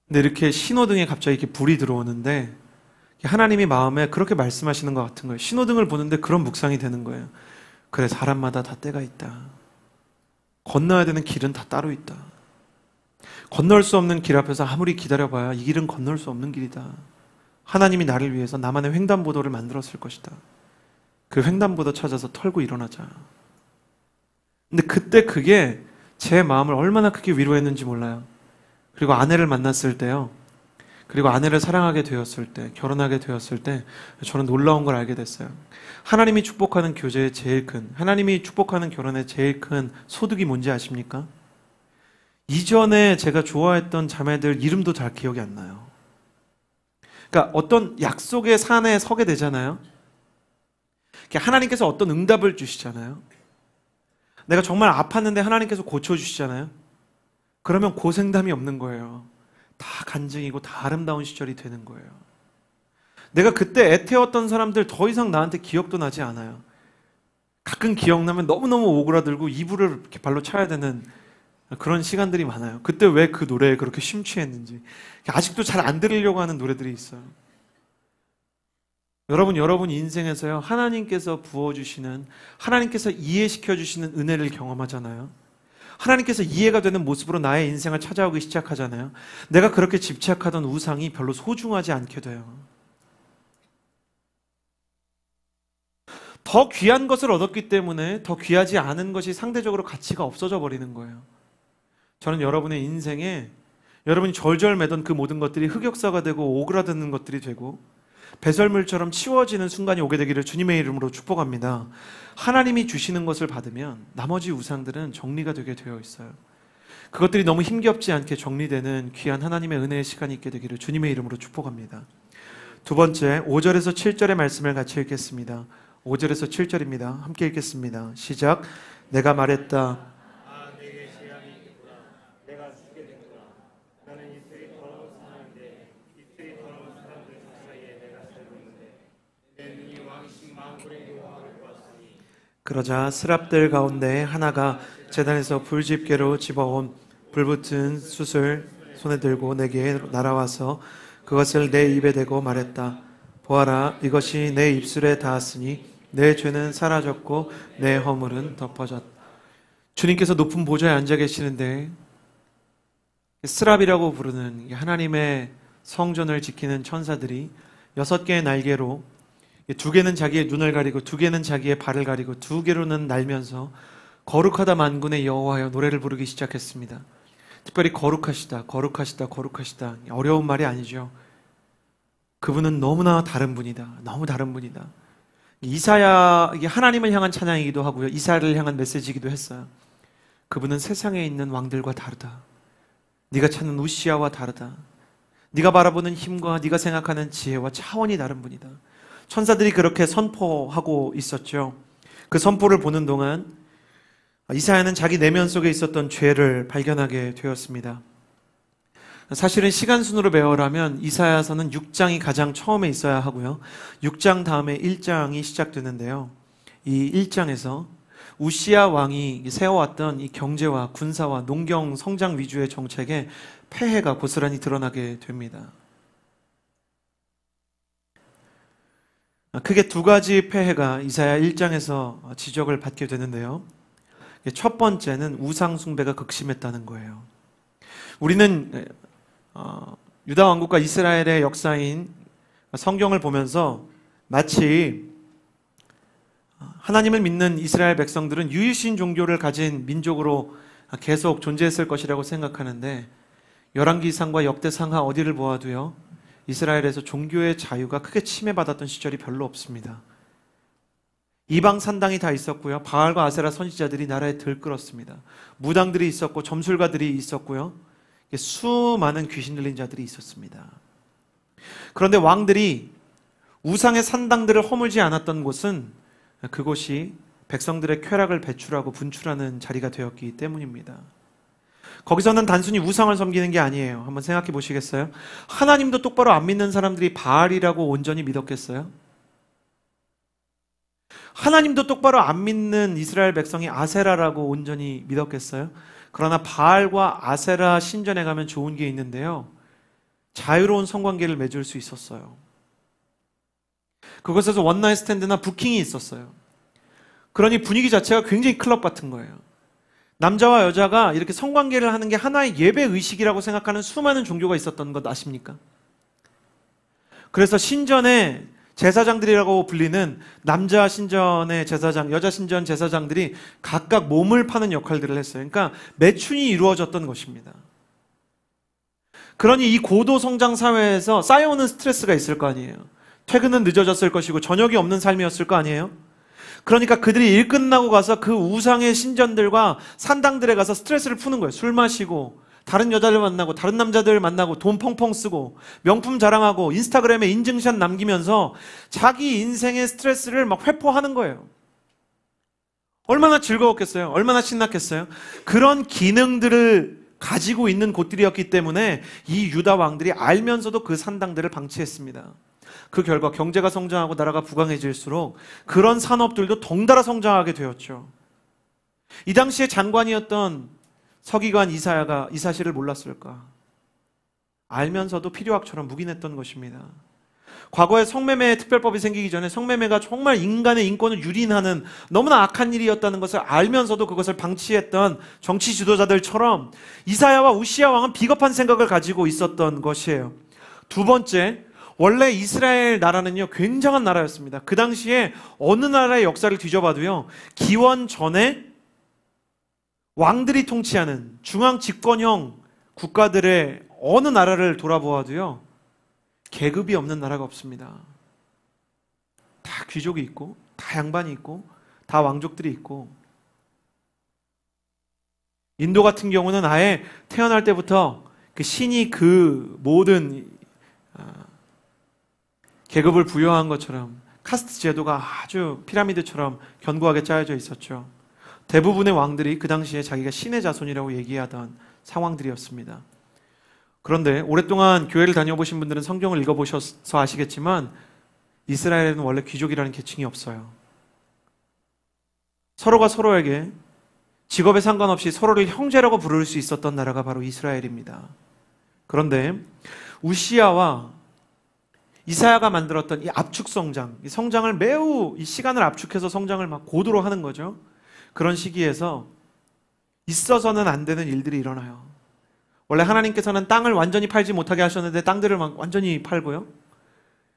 근데 이렇게 신호등에 갑자기 이렇게 불이 들어오는데 하나님이 마음에 그렇게 말씀하시는 것 같은 거예요. 신호등을 보는데 그런 묵상이 되는 거예요. 그래, 사람마다 다 때가 있다. 건너야 되는 길은 다 따로 있다. 건널 수 없는 길 앞에서 아무리 기다려봐야 이 길은 건널 수 없는 길이다. 하나님이 나를 위해서 나만의 횡단보도를 만들었을 것이다. 그 횡단보도 찾아서 털고 일어나자. 근데 그때 그게 제 마음을 얼마나 크게 위로했는지 몰라요. 그리고 아내를 만났을 때요. 그리고 아내를 사랑하게 되었을 때, 결혼하게 되었을 때 저는 놀라운 걸 알게 됐어요. 하나님이 축복하는 교제의 제일 큰, 하나님이 축복하는 결혼의 제일 큰 소득이 뭔지 아십니까? 이전에 제가 좋아했던 자매들 이름도 잘 기억이 안 나요. 그러니까 어떤 약속의 산에 서게 되잖아요. 하나님께서 어떤 응답을 주시잖아요. 내가 정말 아팠는데 하나님께서 고쳐주시잖아요. 그러면 고생담이 없는 거예요. 다 간증이고 다 아름다운 시절이 되는 거예요. 내가 그때 애태웠던 사람들 더 이상 나한테 기억도 나지 않아요. 가끔 기억나면 너무너무 오그라들고 이불을 이렇게 발로 차야 되는 그런 시간들이 많아요. 그때 왜 그 노래에 그렇게 심취했는지. 아직도 잘 안 들으려고 하는 노래들이 있어요. 여러분 인생에서요, 하나님께서 부어주시는, 하나님께서 이해시켜주시는 은혜를 경험하잖아요. 하나님께서 이해가 되는 모습으로 나의 인생을 찾아오기 시작하잖아요. 내가 그렇게 집착하던 우상이 별로 소중하지 않게 돼요. 더 귀한 것을 얻었기 때문에 더 귀하지 않은 것이 상대적으로 가치가 없어져 버리는 거예요. 저는 여러분의 인생에 여러분이 절절 매던 그 모든 것들이 흑역사가 되고 오그라드는 것들이 되고 배설물처럼 치워지는 순간이 오게 되기를 주님의 이름으로 축복합니다. 하나님이 주시는 것을 받으면 나머지 우상들은 정리가 되게 되어 있어요. 그것들이 너무 힘겹지 않게 정리되는 귀한 하나님의 은혜의 시간이 있게 되기를 주님의 이름으로 축복합니다. 두 번째, 5절에서 7절의 말씀을 같이 읽겠습니다. 5절에서 7절입니다. 함께 읽겠습니다. 시작. 내가 말했다. 내게 재앙이 있구나. 내가 죽게 됐구나. 나는 이슬이 더러운 사람인데 이슬이 더러운 사람들 사이에 내가 살고 있는데 내 눈이 왕이신 만군의 여호와를 보았으니. 그러자 스랍들 가운데 하나가 제단에서 불집게로 집어온 불붙은 숯을 손에 들고 내게 날아와서 그것을 내 입에 대고 말했다. 보아라, 이것이 내 입술에 닿았으니 내 죄는 사라졌고 내 허물은 덮어졌다. 주님께서 높은 보좌에 앉아 계시는데 스랍이라고 부르는 하나님의 성전을 지키는 천사들이 6개의 날개로 2개는 자기의 눈을 가리고 2개는 자기의 발을 가리고 2개로는 날면서 거룩하다 만군의 여호와여 노래를 부르기 시작했습니다. 특별히 거룩하시다, 거룩하시다, 거룩하시다. 어려운 말이 아니죠. 그분은 너무나 다른 분이다. 너무 다른 분이다. 이사야, 이게 하나님을 향한 찬양이기도 하고요. 이사야를 향한 메시지이기도 했어요. 그분은 세상에 있는 왕들과 다르다. 네가 찾는 우시아와 다르다. 네가 바라보는 힘과 네가 생각하는 지혜와 차원이 다른 분이다. 천사들이 그렇게 선포하고 있었죠. 그 선포를 보는 동안 이사야는 자기 내면 속에 있었던 죄를 발견하게 되었습니다. 사실은 시간 순으로 배워라면 이사야서는 6장이 가장 처음에 있어야 하고요. 6장 다음에 1장이 시작되는데요. 이 1장에서 우시아 왕이 세워왔던 이 경제와 군사와 농경 성장 위주의 정책에 폐해가 고스란히 드러나게 됩니다. 크게 2가지 폐해가 이사야 1장에서 지적을 받게 되는데요. 첫 번째는 우상 숭배가 극심했다는 거예요. 우리는 유다 왕국과 이스라엘의 역사인 성경을 보면서 마치 하나님을 믿는 이스라엘 백성들은 유일신 종교를 가진 민족으로 계속 존재했을 것이라고 생각하는데 열왕기상과 역대상하 어디를 보아도요, 이스라엘에서 종교의 자유가 크게 침해받았던 시절이 별로 없습니다. 이방 산당이 다 있었고요. 바알과 아세라 선지자들이 나라에 들끓었습니다. 무당들이 있었고 점술가들이 있었고요. 수많은 귀신 들린 자들이 있었습니다. 그런데 왕들이 우상의 산당들을 허물지 않았던 곳은 그곳이 백성들의 쾌락을 배출하고 분출하는 자리가 되었기 때문입니다. 거기서는 단순히 우상을 섬기는 게 아니에요. 한번 생각해 보시겠어요? 하나님도 똑바로 안 믿는 사람들이 바알이라고 온전히 믿었겠어요? 하나님도 똑바로 안 믿는 이스라엘 백성이 아세라라고 온전히 믿었겠어요? 그러나 바알과 아세라 신전에 가면 좋은 게 있는데요. 자유로운 성관계를 맺을 수 있었어요. 그곳에서 원나잇 스탠드나 부킹이 있었어요. 그러니 분위기 자체가 굉장히 클럽 같은 거예요. 남자와 여자가 이렇게 성관계를 하는 게 하나의 예배 의식이라고 생각하는 수많은 종교가 있었던 것 아십니까? 그래서 신전에 제사장들이라고 불리는 남자 신전의 제사장, 여자 신전 제사장들이 각각 몸을 파는 역할들을 했어요. 그러니까 매춘이 이루어졌던 것입니다. 그러니 이 고도 성장 사회에서 쌓여오는 스트레스가 있을 거 아니에요. 퇴근은 늦어졌을 것이고 저녁이 없는 삶이었을 거 아니에요. 그러니까 그들이 일 끝나고 가서 그 우상의 신전들과 산당들에 가서 스트레스를 푸는 거예요. 술 마시고 다른 여자를 만나고 다른 남자들을 만나고 돈 펑펑 쓰고 명품 자랑하고 인스타그램에 인증샷 남기면서 자기 인생의 스트레스를 막 회포하는 거예요. 얼마나 즐거웠겠어요? 얼마나 신났겠어요? 그런 기능들을 가지고 있는 곳들이었기 때문에 이 유다 왕들이 알면서도 그 산당들을 방치했습니다. 그 결과 경제가 성장하고 나라가 부강해질수록 그런 산업들도 덩달아 성장하게 되었죠. 이 당시에 장관이었던 서기관 이사야가 이 사실을 몰랐을까? 알면서도 필요악처럼 묵인했던 것입니다. 과거에 성매매 특별법이 생기기 전에 성매매가 정말 인간의 인권을 유린하는 너무나 악한 일이었다는 것을 알면서도 그것을 방치했던 정치 지도자들처럼 이사야와 우시야 왕은 비겁한 생각을 가지고 있었던 것이에요. 두 번째, 원래 이스라엘 나라는요, 굉장한 나라였습니다. 그 당시에 어느 나라의 역사를 뒤져봐도요, 기원 전에 왕들이 통치하는 중앙 집권형 국가들의 어느 나라를 돌아보아도요, 계급이 없는 나라가 없습니다. 다 귀족이 있고, 다 양반이 있고, 다 왕족들이 있고, 인도 같은 경우는 아예 태어날 때부터 그 신이 그 모든 계급을 부여한 것처럼 카스트 제도가 아주 피라미드처럼 견고하게 짜여져 있었죠. 대부분의 왕들이 그 당시에 자기가 신의 자손이라고 얘기하던 상황들이었습니다. 그런데 오랫동안 교회를 다녀보신 분들은 성경을 읽어보셔서 아시겠지만 이스라엘에는 원래 귀족이라는 계층이 없어요. 서로가 서로에게 직업에 상관없이 서로를 형제라고 부를 수 있었던 나라가 바로 이스라엘입니다. 그런데 우시야와 이사야가 만들었던 이 압축 성장, 이 성장을 매우 이 시간을 압축해서 성장을 막 고도로 하는 거죠. 그런 시기에서 있어서는 안 되는 일들이 일어나요. 원래 하나님께서는 땅을 완전히 팔지 못하게 하셨는데 땅들을 막 완전히 팔고요.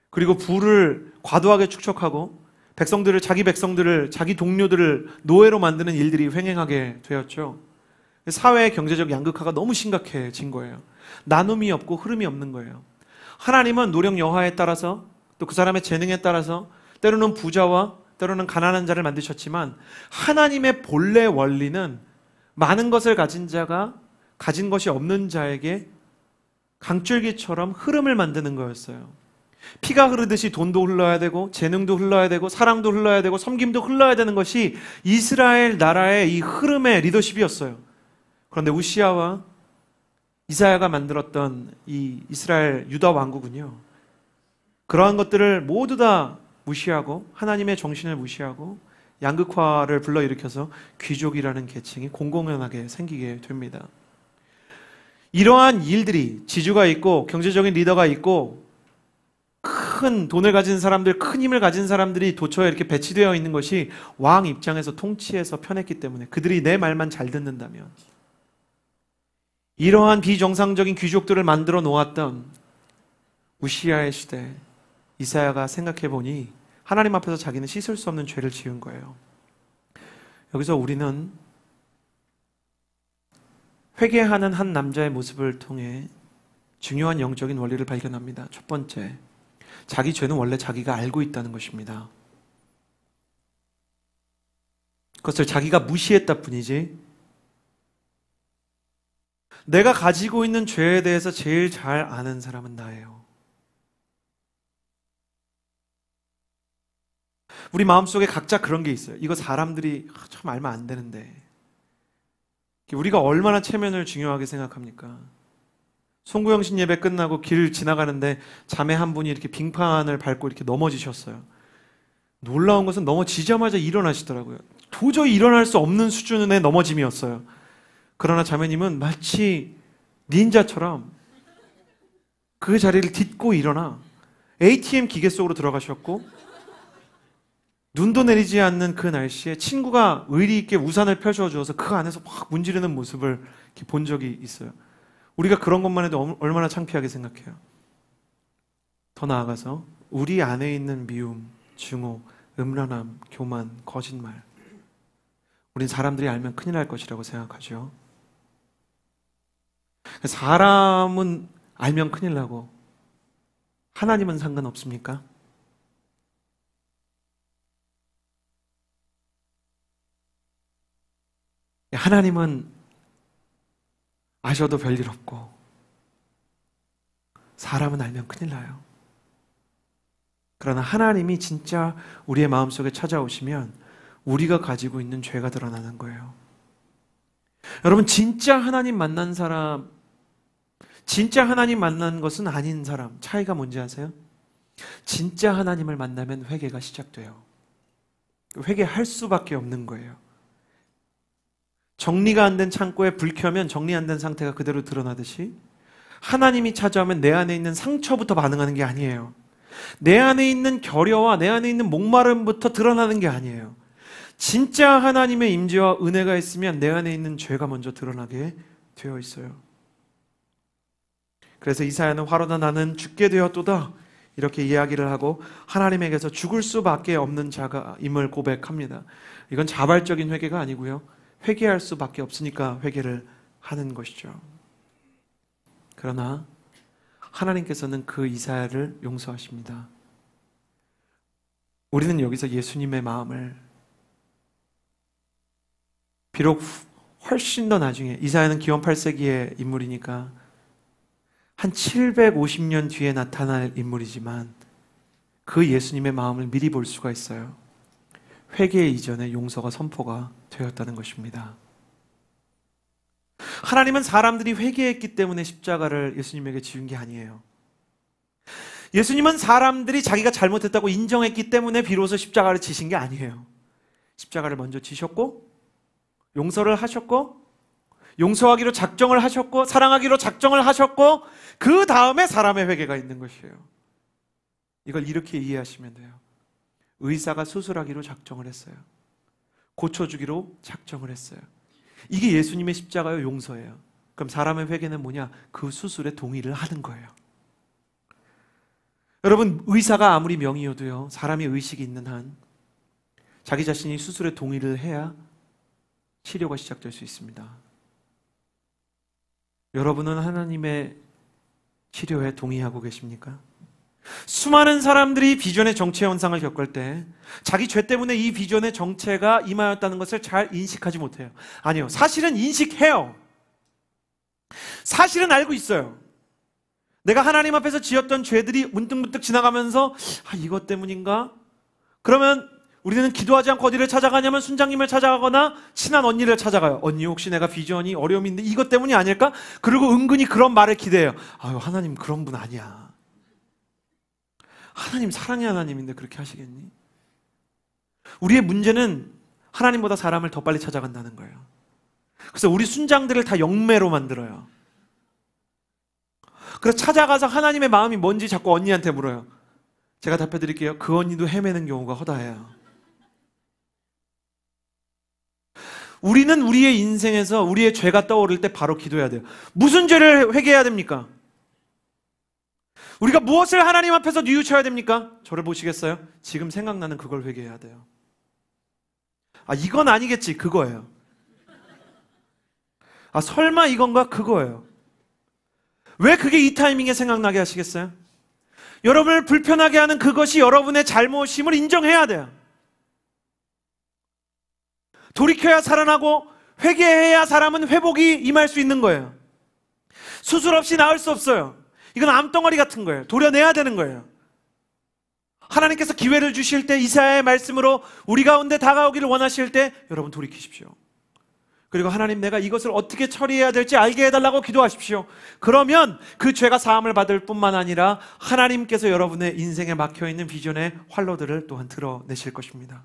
그리고 부를 과도하게 축적하고 자기 백성들을, 자기 동료들을 노예로 만드는 일들이 횡행하게 되었죠. 사회의 경제적 양극화가 너무 심각해진 거예요. 나눔이 없고 흐름이 없는 거예요. 하나님은 노력 여하에 따라서 또 그 사람의 재능에 따라서 때로는 부자와 때로는 가난한 자를 만드셨지만 하나님의 본래 원리는 많은 것을 가진 자가 가진 것이 없는 자에게 강줄기처럼 흐름을 만드는 거였어요. 피가 흐르듯이 돈도 흘러야 되고 재능도 흘러야 되고 사랑도 흘러야 되고 섬김도 흘러야 되는 것이 이스라엘 나라의 이 흐름의 리더십이었어요. 그런데 우시야와 이사야가 만들었던 이 이스라엘 유다 왕국은요, 그러한 것들을 모두 다 무시하고 하나님의 정신을 무시하고 양극화를 불러일으켜서 귀족이라는 계층이 공공연하게 생기게 됩니다. 이러한 일들이 지주가 있고 경제적인 리더가 있고 큰 돈을 가진 사람들, 큰 힘을 가진 사람들이 도처에 이렇게 배치되어 있는 것이 왕 입장에서 통치해서 편했기 때문에 그들이 내 말만 잘 듣는다면 이러한 비정상적인 귀족들을 만들어 놓았던 우시야의 시대, 이사야가 생각해 보니 하나님 앞에서 자기는 씻을 수 없는 죄를 지은 거예요. 여기서 우리는 회개하는 한 남자의 모습을 통해 중요한 영적인 원리를 발견합니다. 첫 번째, 자기 죄는 원래 자기가 알고 있다는 것입니다. 그것을 자기가 무시했다 뿐이지 내가 가지고 있는 죄에 대해서 제일 잘 아는 사람은 나예요. 우리 마음속에 각자 그런 게 있어요. 이거 사람들이 참 알면 안 되는데 우리가 얼마나 체면을 중요하게 생각합니까? 송구영신 예배 끝나고 길 지나가는데 자매 한 분이 이렇게 빙판을 밟고 이렇게 넘어지셨어요. 놀라운 것은 넘어지자마자 일어나시더라고요. 도저히 일어날 수 없는 수준의 넘어짐이었어요. 그러나 자매님은 마치 닌자처럼 그 자리를 딛고 일어나 ATM 기계 속으로 들어가셨고, 눈도 내리지 않는 그 날씨에 친구가 의리 있게 우산을 펼쳐주어서 그 안에서 막 문지르는 모습을 이렇게 본 적이 있어요. 우리가 그런 것만 해도 얼마나 창피하게 생각해요. 더 나아가서 우리 안에 있는 미움, 증오, 음란함, 교만, 거짓말, 우린 사람들이 알면 큰일 날 것이라고 생각하죠. 사람은 알면 큰일 나고 하나님은 상관없습니까? 하나님은 아셔도 별일 없고 사람은 알면 큰일 나요. 그러나 하나님이 진짜 우리의 마음속에 찾아오시면 우리가 가지고 있는 죄가 드러나는 거예요. 여러분, 진짜 하나님 만난 사람, 진짜 하나님 만난 것은 아닌 사람, 차이가 뭔지 아세요? 진짜 하나님을 만나면 회개가 시작돼요. 회개할 수밖에 없는 거예요. 정리가 안 된 창고에 불 켜면 정리 안 된 상태가 그대로 드러나듯이, 하나님이 찾아오면 내 안에 있는 상처부터 반응하는 게 아니에요. 내 안에 있는 결여와 내 안에 있는 목마름부터 드러나는 게 아니에요. 진짜 하나님의 임재와 은혜가 있으면 내 안에 있는 죄가 먼저 드러나게 되어 있어요. 그래서 이사야는 화로다 나는 죽게 되었도다 이렇게 이야기를 하고 하나님에게서 죽을 수밖에 없는 자가임을 고백합니다. 이건 자발적인 회개가 아니고요, 회개할 수밖에 없으니까 회개를 하는 것이죠. 그러나 하나님께서는 그 이사야를 용서하십니다. 우리는 여기서 예수님의 마음을, 비록 훨씬 더 나중에, 이사야는 기원 8세기의 인물이니까 한 750년 뒤에 나타날 인물이지만 그 예수님의 마음을 미리 볼 수가 있어요. 회개 이전에 용서가 선포가 되었다는 것입니다. 하나님은 사람들이 회개했기 때문에 십자가를 예수님에게 지은 게 아니에요. 예수님은 사람들이 자기가 잘못했다고 인정했기 때문에 비로소 십자가를 지신 게 아니에요. 십자가를 먼저 지셨고, 용서를 하셨고, 용서하기로 작정을 하셨고, 사랑하기로 작정을 하셨고, 그 다음에 사람의 회개가 있는 것이에요. 이걸 이렇게 이해하시면 돼요. 의사가 수술하기로 작정을 했어요. 고쳐주기로 작정을 했어요. 이게 예수님의 십자가요, 용서예요. 그럼 사람의 회개는 뭐냐? 그 수술에 동의를 하는 거예요. 여러분, 의사가 아무리 명의여도요, 사람이 의식이 있는 한 자기 자신이 수술에 동의를 해야 치료가 시작될 수 있습니다. 여러분은 하나님의 치료에 동의하고 계십니까? 수많은 사람들이 비전의 정체 현상을 겪을 때 자기 죄 때문에 이 비전의 정체가 임하였다는 것을 잘 인식하지 못해요. 아니요, 사실은 인식해요. 사실은 알고 있어요. 내가 하나님 앞에서 지었던 죄들이 문득문득 지나가면서 이것 때문인가? 그러면 우리는 기도하지 않고 어디를 찾아가냐면 순장님을 찾아가거나 친한 언니를 찾아가요. 언니, 혹시 내가 비전이 어려움이 있는데 이것 때문이 아닐까? 그리고 은근히 그런 말을 기대해요. 하나님 그런 분 아니야. 하나님 사랑의 하나님인데 그렇게 하시겠니? 우리의 문제는 하나님보다 사람을 더 빨리 찾아간다는 거예요. 그래서 우리 순장들을 다 영매로 만들어요. 그래서 찾아가서 하나님의 마음이 뭔지 자꾸 언니한테 물어요. 제가 답해드릴게요. 그 언니도 헤매는 경우가 허다해요. 우리는 우리의 인생에서 우리의 죄가 떠오를 때 바로 기도해야 돼요. 무슨 죄를 회개해야 됩니까? 우리가 무엇을 하나님 앞에서 뉘우쳐야 됩니까? 저를 보시겠어요? 지금 생각나는 그걸 회개해야 돼요. 이건 아니겠지, 그거예요. 설마 이건가? 그거예요. 왜 그게 이 타이밍에 생각나게 하시겠어요? 여러분을 불편하게 하는 그것이 여러분의 잘못임을 인정해야 돼요. 돌이켜야 살아나고 회개해야 사람은 회복이 임할 수 있는 거예요. 수술 없이 나을 수 없어요. 이건 암덩어리 같은 거예요. 도려내야 되는 거예요. 하나님께서 기회를 주실 때 이사야의 말씀으로 우리 가운데 다가오기를 원하실 때 여러분 돌이키십시오. 그리고 하나님, 내가 이것을 어떻게 처리해야 될지 알게 해달라고 기도하십시오. 그러면 그 죄가 사함을 받을 뿐만 아니라 하나님께서 여러분의 인생에 막혀있는 비전의 활로들을 또한 드러내실 것입니다.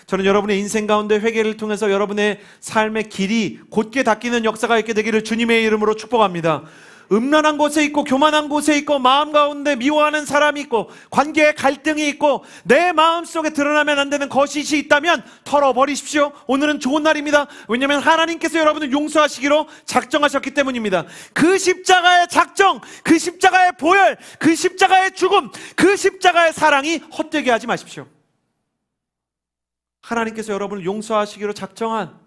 저는 여러분의 인생 가운데 회개를 통해서 여러분의 삶의 길이 곧게 닦이는 역사가 있게 되기를 주님의 이름으로 축복합니다. 음란한 곳에 있고 교만한 곳에 있고 마음 가운데 미워하는 사람이 있고 관계에 갈등이 있고 내 마음속에 드러나면 안 되는 거짓이 있다면 털어버리십시오. 오늘은 좋은 날입니다. 왜냐하면 하나님께서 여러분을 용서하시기로 작정하셨기 때문입니다. 그 십자가의 작정, 그 십자가의 보혈, 그 십자가의 죽음, 그 십자가의 사랑이 헛되게 하지 마십시오. 하나님께서 여러분을 용서하시기로 작정한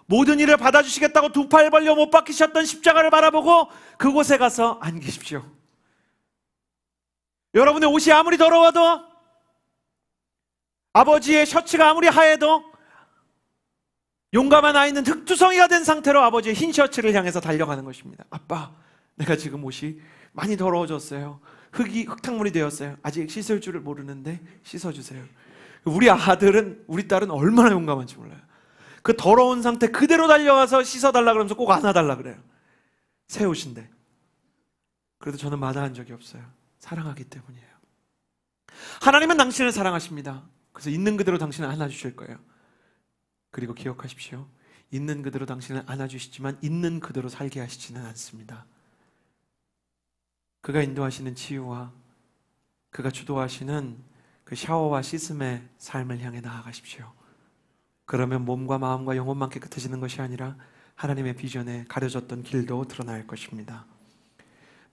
모든 일을 받아주시겠다고 두 팔 벌려 못 박히셨던 십자가를 바라보고 그곳에 가서 안기십시오. 여러분의 옷이 아무리 더러워도, 아버지의 셔츠가 아무리 하얘도 용감한 아이는 흙투성이가 된 상태로 아버지의 흰 셔츠를 향해서 달려가는 것입니다. 아빠, 내가 지금 옷이 많이 더러워졌어요. 흙탕물이 되었어요. 아직 씻을 줄을 모르는데 씻어주세요. 우리 아들은, 우리 딸은 얼마나 용감한지 몰라요. 그 더러운 상태 그대로 달려가서 씻어달라 그러면서 꼭 안아달라 그래요. 새 옷인데. 그래도 저는 마다한 적이 없어요. 사랑하기 때문이에요. 하나님은 당신을 사랑하십니다. 그래서 있는 그대로 당신을 안아주실 거예요. 그리고 기억하십시오. 있는 그대로 당신을 안아주시지만 있는 그대로 살게 하시지는 않습니다. 그가 인도하시는 치유와 그가 주도하시는 그 샤워와 씻음의 삶을 향해 나아가십시오. 그러면 몸과 마음과 영혼만 깨끗해지는 것이 아니라 하나님의 비전에 가려졌던 길도 드러날 것입니다.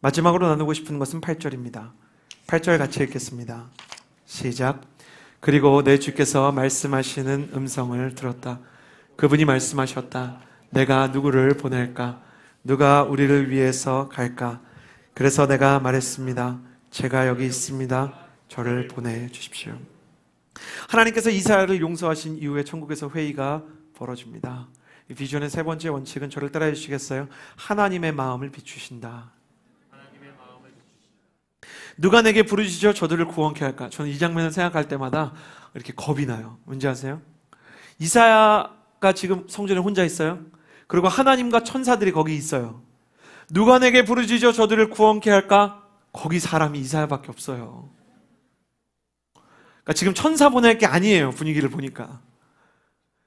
마지막으로 나누고 싶은 것은 8절입니다. 8절 같이 읽겠습니다. 시작. 그리고 내 주께서 말씀하시는 음성을 들었다. 그분이 말씀하셨다. 내가 누구를 보낼까? 누가 우리를 위해서 갈까? 그래서 내가 말했습니다. 제가 여기 있습니다. 저를 보내주십시오. 하나님께서 이사야를 용서하신 이후에 천국에서 회의가 벌어집니다. 이 비전의 세 번째 원칙은 저를 따라해 주시겠어요? 하나님의 마음을 비추신다. 누가 내게 부르짖어 저들을 구원케 할까? 저는 이 장면을 생각할 때마다 이렇게 겁이 나요. 뭔지 아세요? 이사야가 지금 성전에 혼자 있어요. 그리고 하나님과 천사들이 거기 있어요. 누가 내게 부르짖어 저들을 구원케 할까? 거기 사람이 이사야밖에 없어요. 그러니까 지금 천사 보낼 게 아니에요. 분위기를 보니까.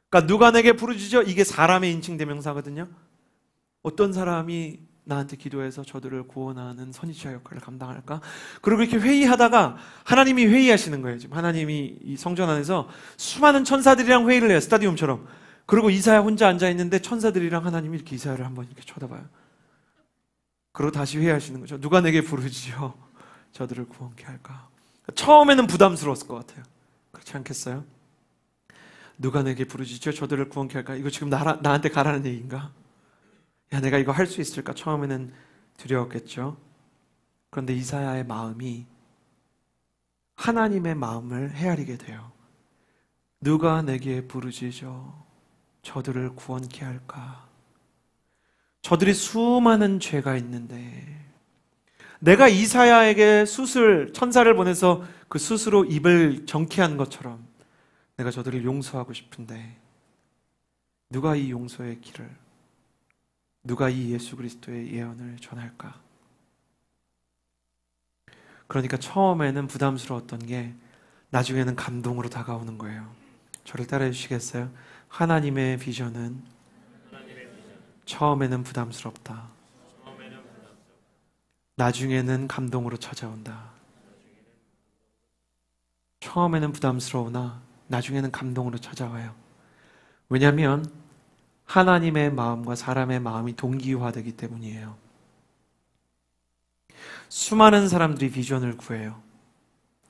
그러니까 누가 내게 부르짖어, 이게 사람의 인칭 대명사거든요. 어떤 사람이 나한테 기도해서 저들을 구원하는 선지자 역할을 감당할까? 그리고 이렇게 회의하다가 하나님이 회의하시는 거예요. 지금 하나님이 이 성전 안에서 수많은 천사들이랑 회의를 해요. 스타디움처럼. 그리고 이사야 혼자 앉아 있는데 천사들이랑 하나님이 이렇게 이사야를 한번 이렇게 쳐다봐요. 그리고 다시 회의하시는 거죠. 누가 내게 부르짖어 저들을 구원케 할까? 처음에는 부담스러웠을 것 같아요. 그렇지 않겠어요? 누가 내게 부르짖어 저들을 구원케 할까? 이거 지금 나한테 가라는 얘기인가? 야, 내가 이거 할 수 있을까? 처음에는 두려웠겠죠. 그런데 이사야의 마음이 하나님의 마음을 헤아리게 돼요. 누가 내게 부르짖어 저들을 구원케 할까? 저들이 수많은 죄가 있는데 내가 이사야에게 천사를 보내서 그 숯으로 입을 정케한 것처럼 내가 저들을 용서하고 싶은데 누가 이 용서의 길을, 누가 이 예수 그리스도의 예언을 전할까? 그러니까 처음에는 부담스러웠던 게 나중에는 감동으로 다가오는 거예요. 저를 따라해 주시겠어요? 하나님의 비전은 처음에는 부담스럽다. 나중에는 감동으로 찾아온다. 처음에는 부담스러우나 나중에는 감동으로 찾아와요. 왜냐하면 하나님의 마음과 사람의 마음이 동기화되기 때문이에요. 수많은 사람들이 비전을 구해요.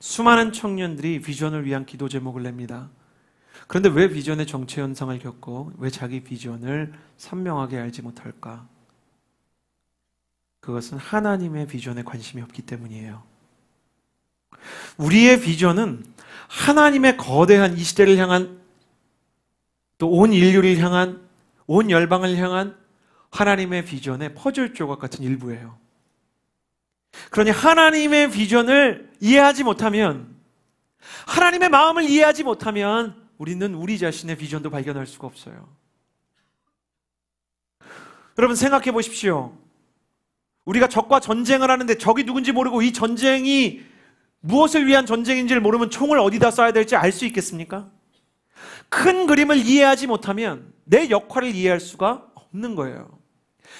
수많은 청년들이 비전을 위한 기도 제목을 냅니다. 그런데 왜 비전의 정체 현상을 겪고 왜 자기 비전을 선명하게 알지 못할까? 그것은 하나님의 비전에 관심이 없기 때문이에요. 우리의 비전은 하나님의 거대한 이 시대를 향한, 또 온 인류를 향한, 온 열방을 향한 하나님의 비전의 퍼즐 조각 같은 일부예요. 그러니 하나님의 비전을 이해하지 못하면, 하나님의 마음을 이해하지 못하면 우리는 우리 자신의 비전도 발견할 수가 없어요. 여러분 생각해 보십시오. 우리가 적과 전쟁을 하는데 적이 누군지 모르고 이 전쟁이 무엇을 위한 전쟁인지를 모르면 총을 어디다 쏴야 될지 알 수 있겠습니까? 큰 그림을 이해하지 못하면 내 역할을 이해할 수가 없는 거예요.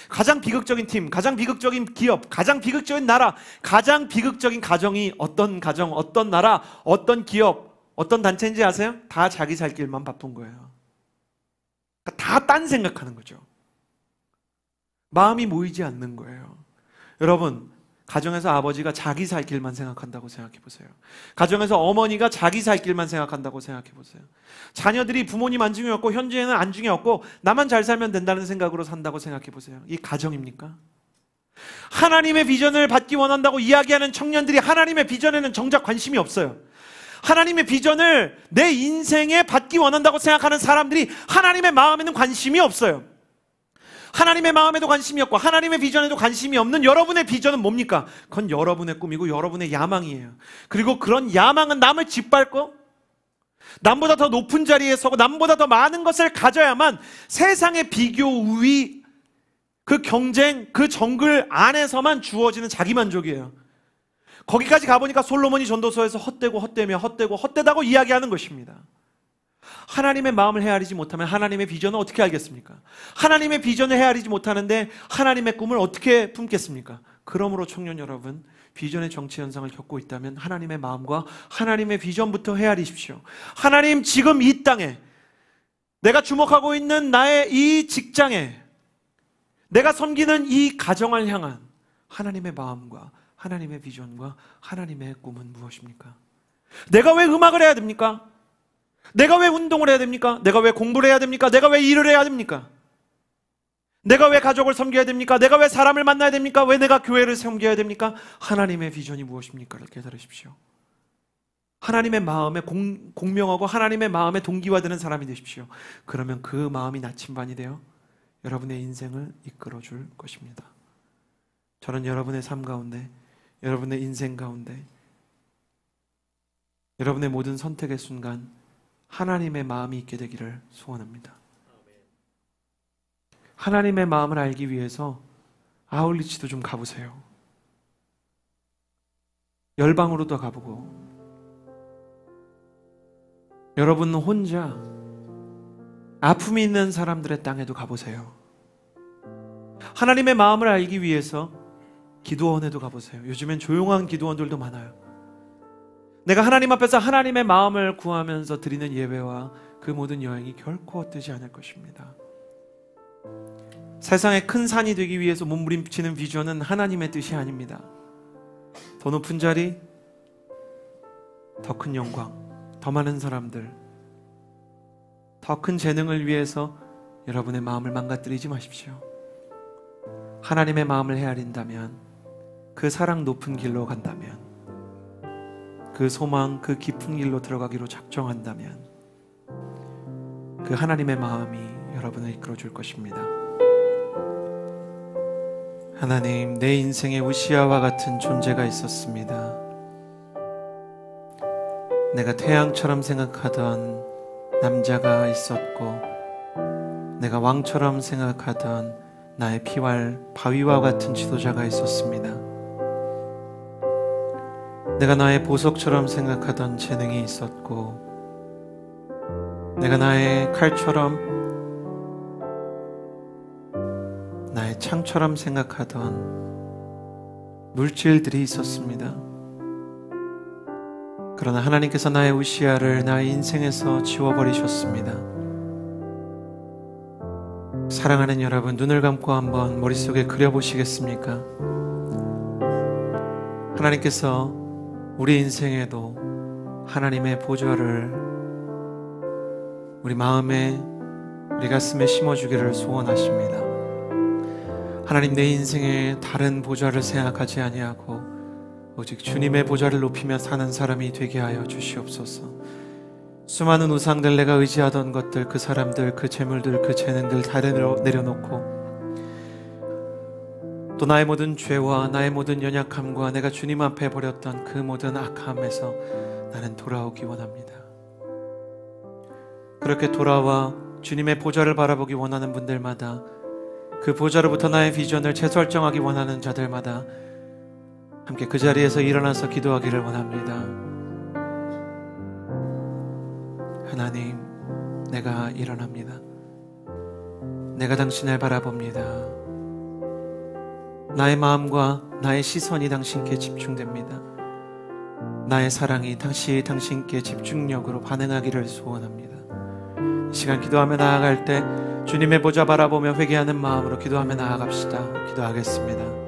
가장 비극적인 팀, 가장 비극적인 기업, 가장 비극적인 나라, 가장 비극적인 가정이 어떤 가정, 어떤 나라, 어떤 기업, 어떤 단체인지 아세요? 다 자기 살 길만 바쁜 거예요. 다 딴 생각하는 거죠. 마음이 모이지 않는 거예요. 여러분, 가정에서 아버지가 자기 살 길만 생각한다고 생각해 보세요. 가정에서 어머니가 자기 살 길만 생각한다고 생각해 보세요. 자녀들이 부모님 안중에 없고 현재는 안중에 없고 나만 잘 살면 된다는 생각으로 산다고 생각해 보세요. 이 가정입니까? 하나님의 비전을 받기 원한다고 이야기하는 청년들이 하나님의 비전에는 정작 관심이 없어요. 하나님의 비전을 내 인생에 받기 원한다고 생각하는 사람들이 하나님의 마음에는 관심이 없어요. 하나님의 마음에도 관심이 없고 하나님의 비전에도 관심이 없는 여러분의 비전은 뭡니까? 그건 여러분의 꿈이고 여러분의 야망이에요. 그리고 그런 야망은 남을 짓밟고 남보다 더 높은 자리에 서고 남보다 더 많은 것을 가져야만 세상의 비교, 우위, 그 경쟁, 그 정글 안에서만 주어지는 자기만족이에요. 거기까지 가보니까 솔로몬이 전도서에서 헛되고 헛되며 헛되고 헛되다고 이야기하는 것입니다. 하나님의 마음을 헤아리지 못하면 하나님의 비전을 어떻게 알겠습니까? 하나님의 비전을 헤아리지 못하는데 하나님의 꿈을 어떻게 품겠습니까? 그러므로 청년 여러분, 비전의 정치 현상을 겪고 있다면 하나님의 마음과 하나님의 비전부터 헤아리십시오. 하나님, 지금 이 땅에 내가 주목하고 있는 나의 이 직장에 내가 섬기는 이 가정을 향한 하나님의 마음과 하나님의 비전과 하나님의 꿈은 무엇입니까? 내가 왜 음악을 해야 됩니까? 내가 왜 운동을 해야 됩니까? 내가 왜 공부를 해야 됩니까? 내가 왜 일을 해야 됩니까? 내가 왜 가족을 섬겨야 됩니까? 내가 왜 사람을 만나야 됩니까? 왜 내가 교회를 섬겨야 됩니까? 하나님의 비전이 무엇입니까를 깨달으십시오. 하나님의 마음에 공명하고 하나님의 마음에 동기화되는 사람이 되십시오. 그러면 그 마음이 나침반이 되어 여러분의 인생을 이끌어줄 것입니다. 저는 여러분의 삶 가운데, 여러분의 인생 가운데, 여러분의 모든 선택의 순간 하나님의 마음이 있게 되기를 소원합니다. 하나님의 마음을 알기 위해서 아울리치도 좀 가보세요. 열방으로도 가보고, 여러분 혼자 아픔이 있는 사람들의 땅에도 가보세요. 하나님의 마음을 알기 위해서 기도원에도 가보세요. 요즘엔 조용한 기도원들도 많아요. 내가 하나님 앞에서 하나님의 마음을 구하면서 드리는 예배와 그 모든 여행이 결코 헛되지 않을 것입니다. 세상의 큰 산이 되기 위해서 몸부림치는 비전은 하나님의 뜻이 아닙니다. 더 높은 자리, 더 큰 영광, 더 많은 사람들, 더 큰 재능을 위해서 여러분의 마음을 망가뜨리지 마십시오. 하나님의 마음을 헤아린다면, 그 사랑 높은 길로 간다면, 그 소망, 그 깊은 길로 들어가기로 작정한다면 그 하나님의 마음이 여러분을 이끌어 줄 것입니다. 하나님, 내 인생에 우시아와 같은 존재가 있었습니다. 내가 태양처럼 생각하던 남자가 있었고, 내가 왕처럼 생각하던 나의 피왈 바위와 같은 지도자가 있었습니다. 내가 나의 보석처럼 생각하던 재능이 있었고, 내가 나의 칼처럼, 나의 창처럼 생각하던 물질들이 있었습니다. 그러나 하나님께서 나의 우시아를 나의 인생에서 지워버리셨습니다. 사랑하는 여러분, 눈을 감고 한번 머릿속에 그려보시겠습니까? 하나님께서 우리 인생에도 하나님의 보좌를 우리 마음에, 우리 가슴에 심어주기를 소원하십니다. 하나님, 내 인생에 다른 보좌를 생각하지 아니하고 오직 주님의 보좌를 높이며 사는 사람이 되게 하여 주시옵소서. 수많은 우상들, 내가 의지하던 것들, 그 사람들, 그 재물들, 그 재능들 다 내려놓고, 또 나의 모든 죄와 나의 모든 연약함과 내가 주님 앞에 버렸던 그 모든 악함에서 나는 돌아오기 원합니다. 그렇게 돌아와 주님의 보좌를 바라보기 원하는 분들마다, 그 보좌로부터 나의 비전을 재설정하기 원하는 자들마다 함께 그 자리에서 일어나서 기도하기를 원합니다. 하나님, 내가 일어납니다. 내가 당신을 바라봅니다. 나의 마음과 나의 시선이 당신께 집중됩니다. 나의 사랑이 당신께 집중력으로 반응하기를 소원합니다. 이 시간 기도하며 나아갈 때 주님의 보좌 바라보며 회개하는 마음으로 기도하며 나아갑시다. 기도하겠습니다.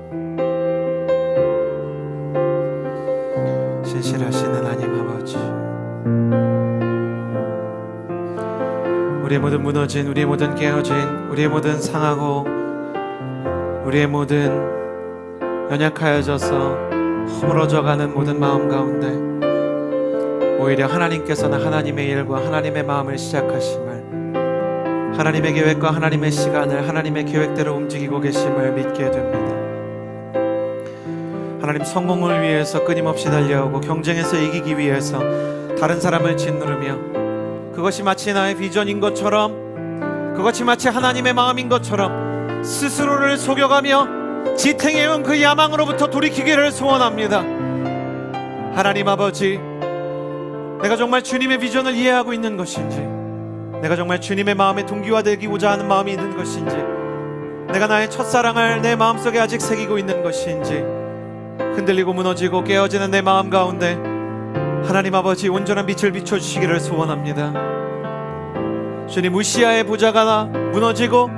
신실하신 하나님 아버지, 우리의 모든 무너진, 우리의 모든 깨어진, 우리의 모든 상하고 우리의 모든 연약하여져서 허물어져가는 모든 마음 가운데 오히려 하나님께서는 하나님의 일과 하나님의 마음을 시작하심을, 하나님의 계획과 하나님의 시간을 하나님의 계획대로 움직이고 계심을 믿게 됩니다. 하나님, 성공을 위해서 끊임없이 달려오고 경쟁에서 이기기 위해서 다른 사람을 짓누르며 그것이 마치 나의 비전인 것처럼, 그것이 마치 하나님의 마음인 것처럼 스스로를 속여가며 지탱해온 그 야망으로부터 돌이키기를 소원합니다. 하나님 아버지, 내가 정말 주님의 비전을 이해하고 있는 것인지, 내가 정말 주님의 마음에 동기화되고자 하는 마음이 있는 것인지, 내가 나의 첫사랑을 내 마음속에 아직 새기고 있는 것인지, 흔들리고 무너지고 깨어지는 내 마음 가운데 하나님 아버지 온전한 빛을 비춰주시기를 소원합니다. 주님, 우시아의 보좌가 무너지고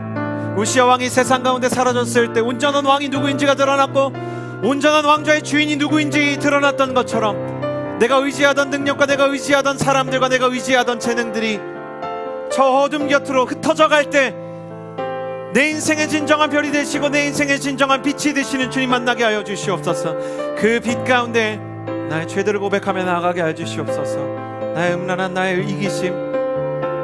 우시아 왕이 세상 가운데 사라졌을 때 온전한 왕이 누구인지가 드러났고 온전한 왕좌의 주인이 누구인지 드러났던 것처럼 내가 의지하던 능력과 내가 의지하던 사람들과 내가 의지하던 재능들이 저 어둠 곁으로 흩어져 갈 때 내 인생의 진정한 별이 되시고 내 인생의 진정한 빛이 되시는 주님 만나게 하여 주시옵소서. 그 빛 가운데 나의 죄들을 고백하며 나아가게 하여 주시옵소서. 나의 음란한 나의 이기심,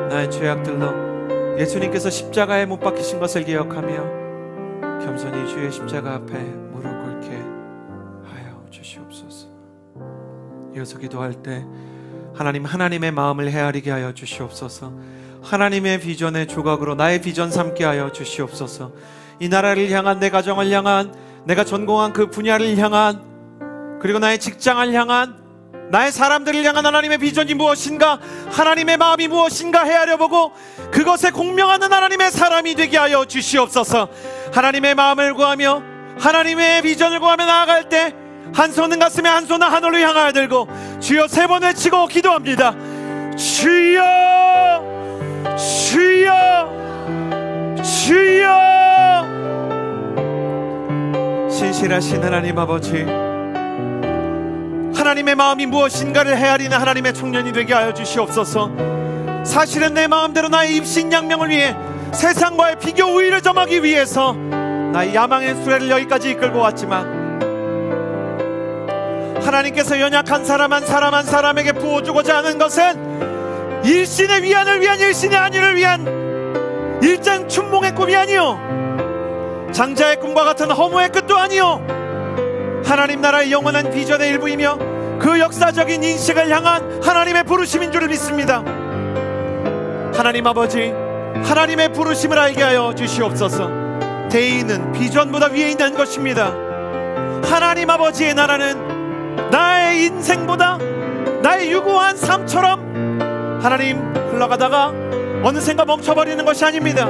나의 죄악들로 예수님께서 십자가에 못 박히신 것을 기억하며 겸손히 주의 십자가 앞에 무릎 꿇게 하여 주시옵소서. 이어서 기도할 때 하나님, 하나님의 마음을 헤아리게 하여 주시옵소서. 하나님의 비전의 조각으로 나의 비전 삼게 하여 주시옵소서. 이 나라를 향한, 내 가정을 향한, 내가 전공한 그 분야를 향한, 그리고 나의 직장을 향한, 나의 사람들을 향한 하나님의 비전이 무엇인가, 하나님의 마음이 무엇인가 헤아려보고 그것에 공명하는 하나님의 사람이 되게 하여 주시옵소서. 하나님의 마음을 구하며 하나님의 비전을 구하며 나아갈 때 한 손은 가슴에 한 손은 하늘로 향하여 들고 주여 3번 외치고 기도합니다. 주여, 주여, 주여. 신실하신 하나님 아버지, 하나님의 마음이 무엇인가를 헤아리는 하나님의 청년이 되게 하여 주시옵소서. 사실은 내 마음대로 나의 입신양명을 위해 세상과의 비교 우위를 점하기 위해서 나의 야망의 수레를 여기까지 이끌고 왔지만 하나님께서 연약한 사람 한 사람에게 부어주고자 하는 것은 일신의 위안을 위한, 일신의 안위를 위한 일장 춘몽의 꿈이 아니요 장자의 꿈과 같은 허무의 끝도 아니요 하나님 나라의 영원한 비전의 일부이며 그 역사적인 인식을 향한 하나님의 부르심인 줄 믿습니다. 하나님 아버지, 하나님의 부르심을 알게 하여 주시옵소서. 대의는 비전보다 위에 있는 것입니다. 하나님 아버지의 나라는 나의 인생보다 나의 유구한 삶처럼 하나님 흘러가다가 어느샌가 멈춰버리는 것이 아닙니다.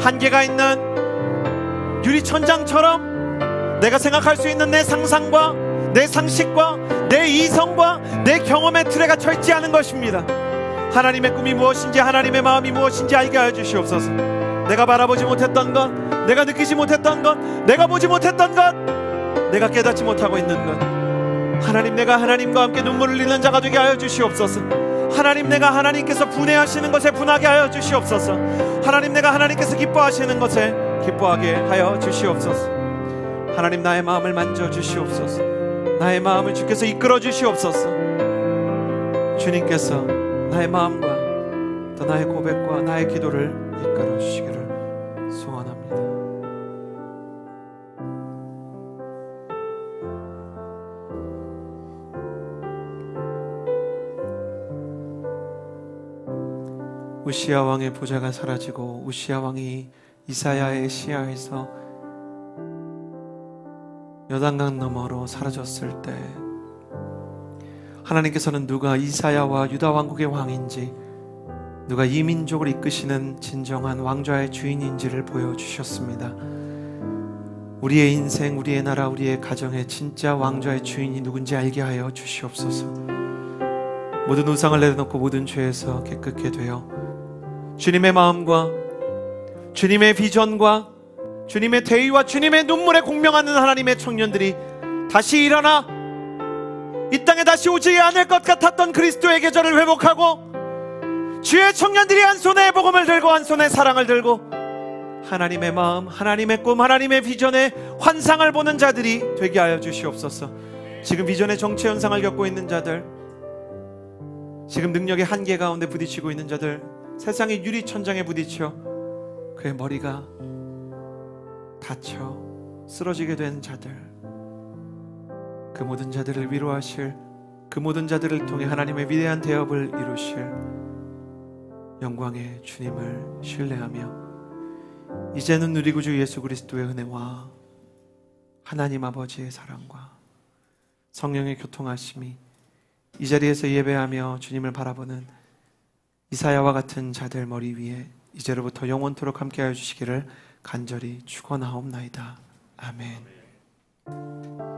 한계가 있는 유리천장처럼 내가 생각할 수 있는 내 상상과 내 상식과 내 이성과 내 경험의 틀에 갇혀있지 않은 것입니다. 하나님의 꿈이 무엇인지, 하나님의 마음이 무엇인지 알게 하여 주시옵소서. 내가 바라보지 못했던 것, 내가 느끼지 못했던 것, 내가 보지 못했던 것, 내가 깨닫지 못하고 있는 것, 하나님, 내가 하나님과 함께 눈물을 흘리는 자가 되게 하여 주시옵소서. 하나님, 내가 하나님께서 분해하시는 것에 분하게 하여 주시옵소서. 하나님, 내가 하나님께서 기뻐하시는 것에 기뻐하게 하여 주시옵소서. 하나님, 나의 마음을 만져 주시옵소서. 나의 마음을 주께서 이끌어 주시옵소서. 주님께서 나의 마음과 또 나의 고백과 나의 기도를 이끌어 주시기를 소원합니다. 우시아 왕의 보좌가 사라지고 우시아 왕이 이사야의 시야에서 요단강 너머로 사라졌을 때 하나님께서는 누가 이사야와 유다 왕국의 왕인지 누가 이 민족을 이끄시는 진정한 왕좌의 주인인지를 보여주셨습니다. 우리의 인생, 우리의 나라, 우리의 가정의 진짜 왕좌의 주인이 누군지 알게 하여 주시옵소서. 모든 우상을 내려놓고 모든 죄에서 깨끗게 되어 주님의 마음과 주님의 비전과 주님의 대의와 주님의 눈물에 공명하는 하나님의 청년들이 다시 일어나 이 땅에 다시 오지 않을 것 같았던 그리스도의 계절을 회복하고 주의 청년들이 한 손에 복음을 들고 한 손에 사랑을 들고 하나님의 마음, 하나님의 꿈, 하나님의 비전의 환상을 보는 자들이 되게 하여 주시옵소서. 지금 비전의 정체 현상을 겪고 있는 자들, 지금 능력의 한계 가운데 부딪히고 있는 자들, 세상의 유리천장에 부딪혀 그의 머리가 다쳐 쓰러지게 된 자들, 그 모든 자들을 위로하실, 그 모든 자들을 통해 하나님의 위대한 대업을 이루실 영광의 주님을 신뢰하며 이제는 우리 구주 예수 그리스도의 은혜와 하나님 아버지의 사랑과 성령의 교통하심이 이 자리에서 예배하며 주님을 바라보는 이사야와 같은 자들 머리 위에 이제로부터 영원토록 함께하여 주시기를 간절히 축원하옵나이다. 아멘.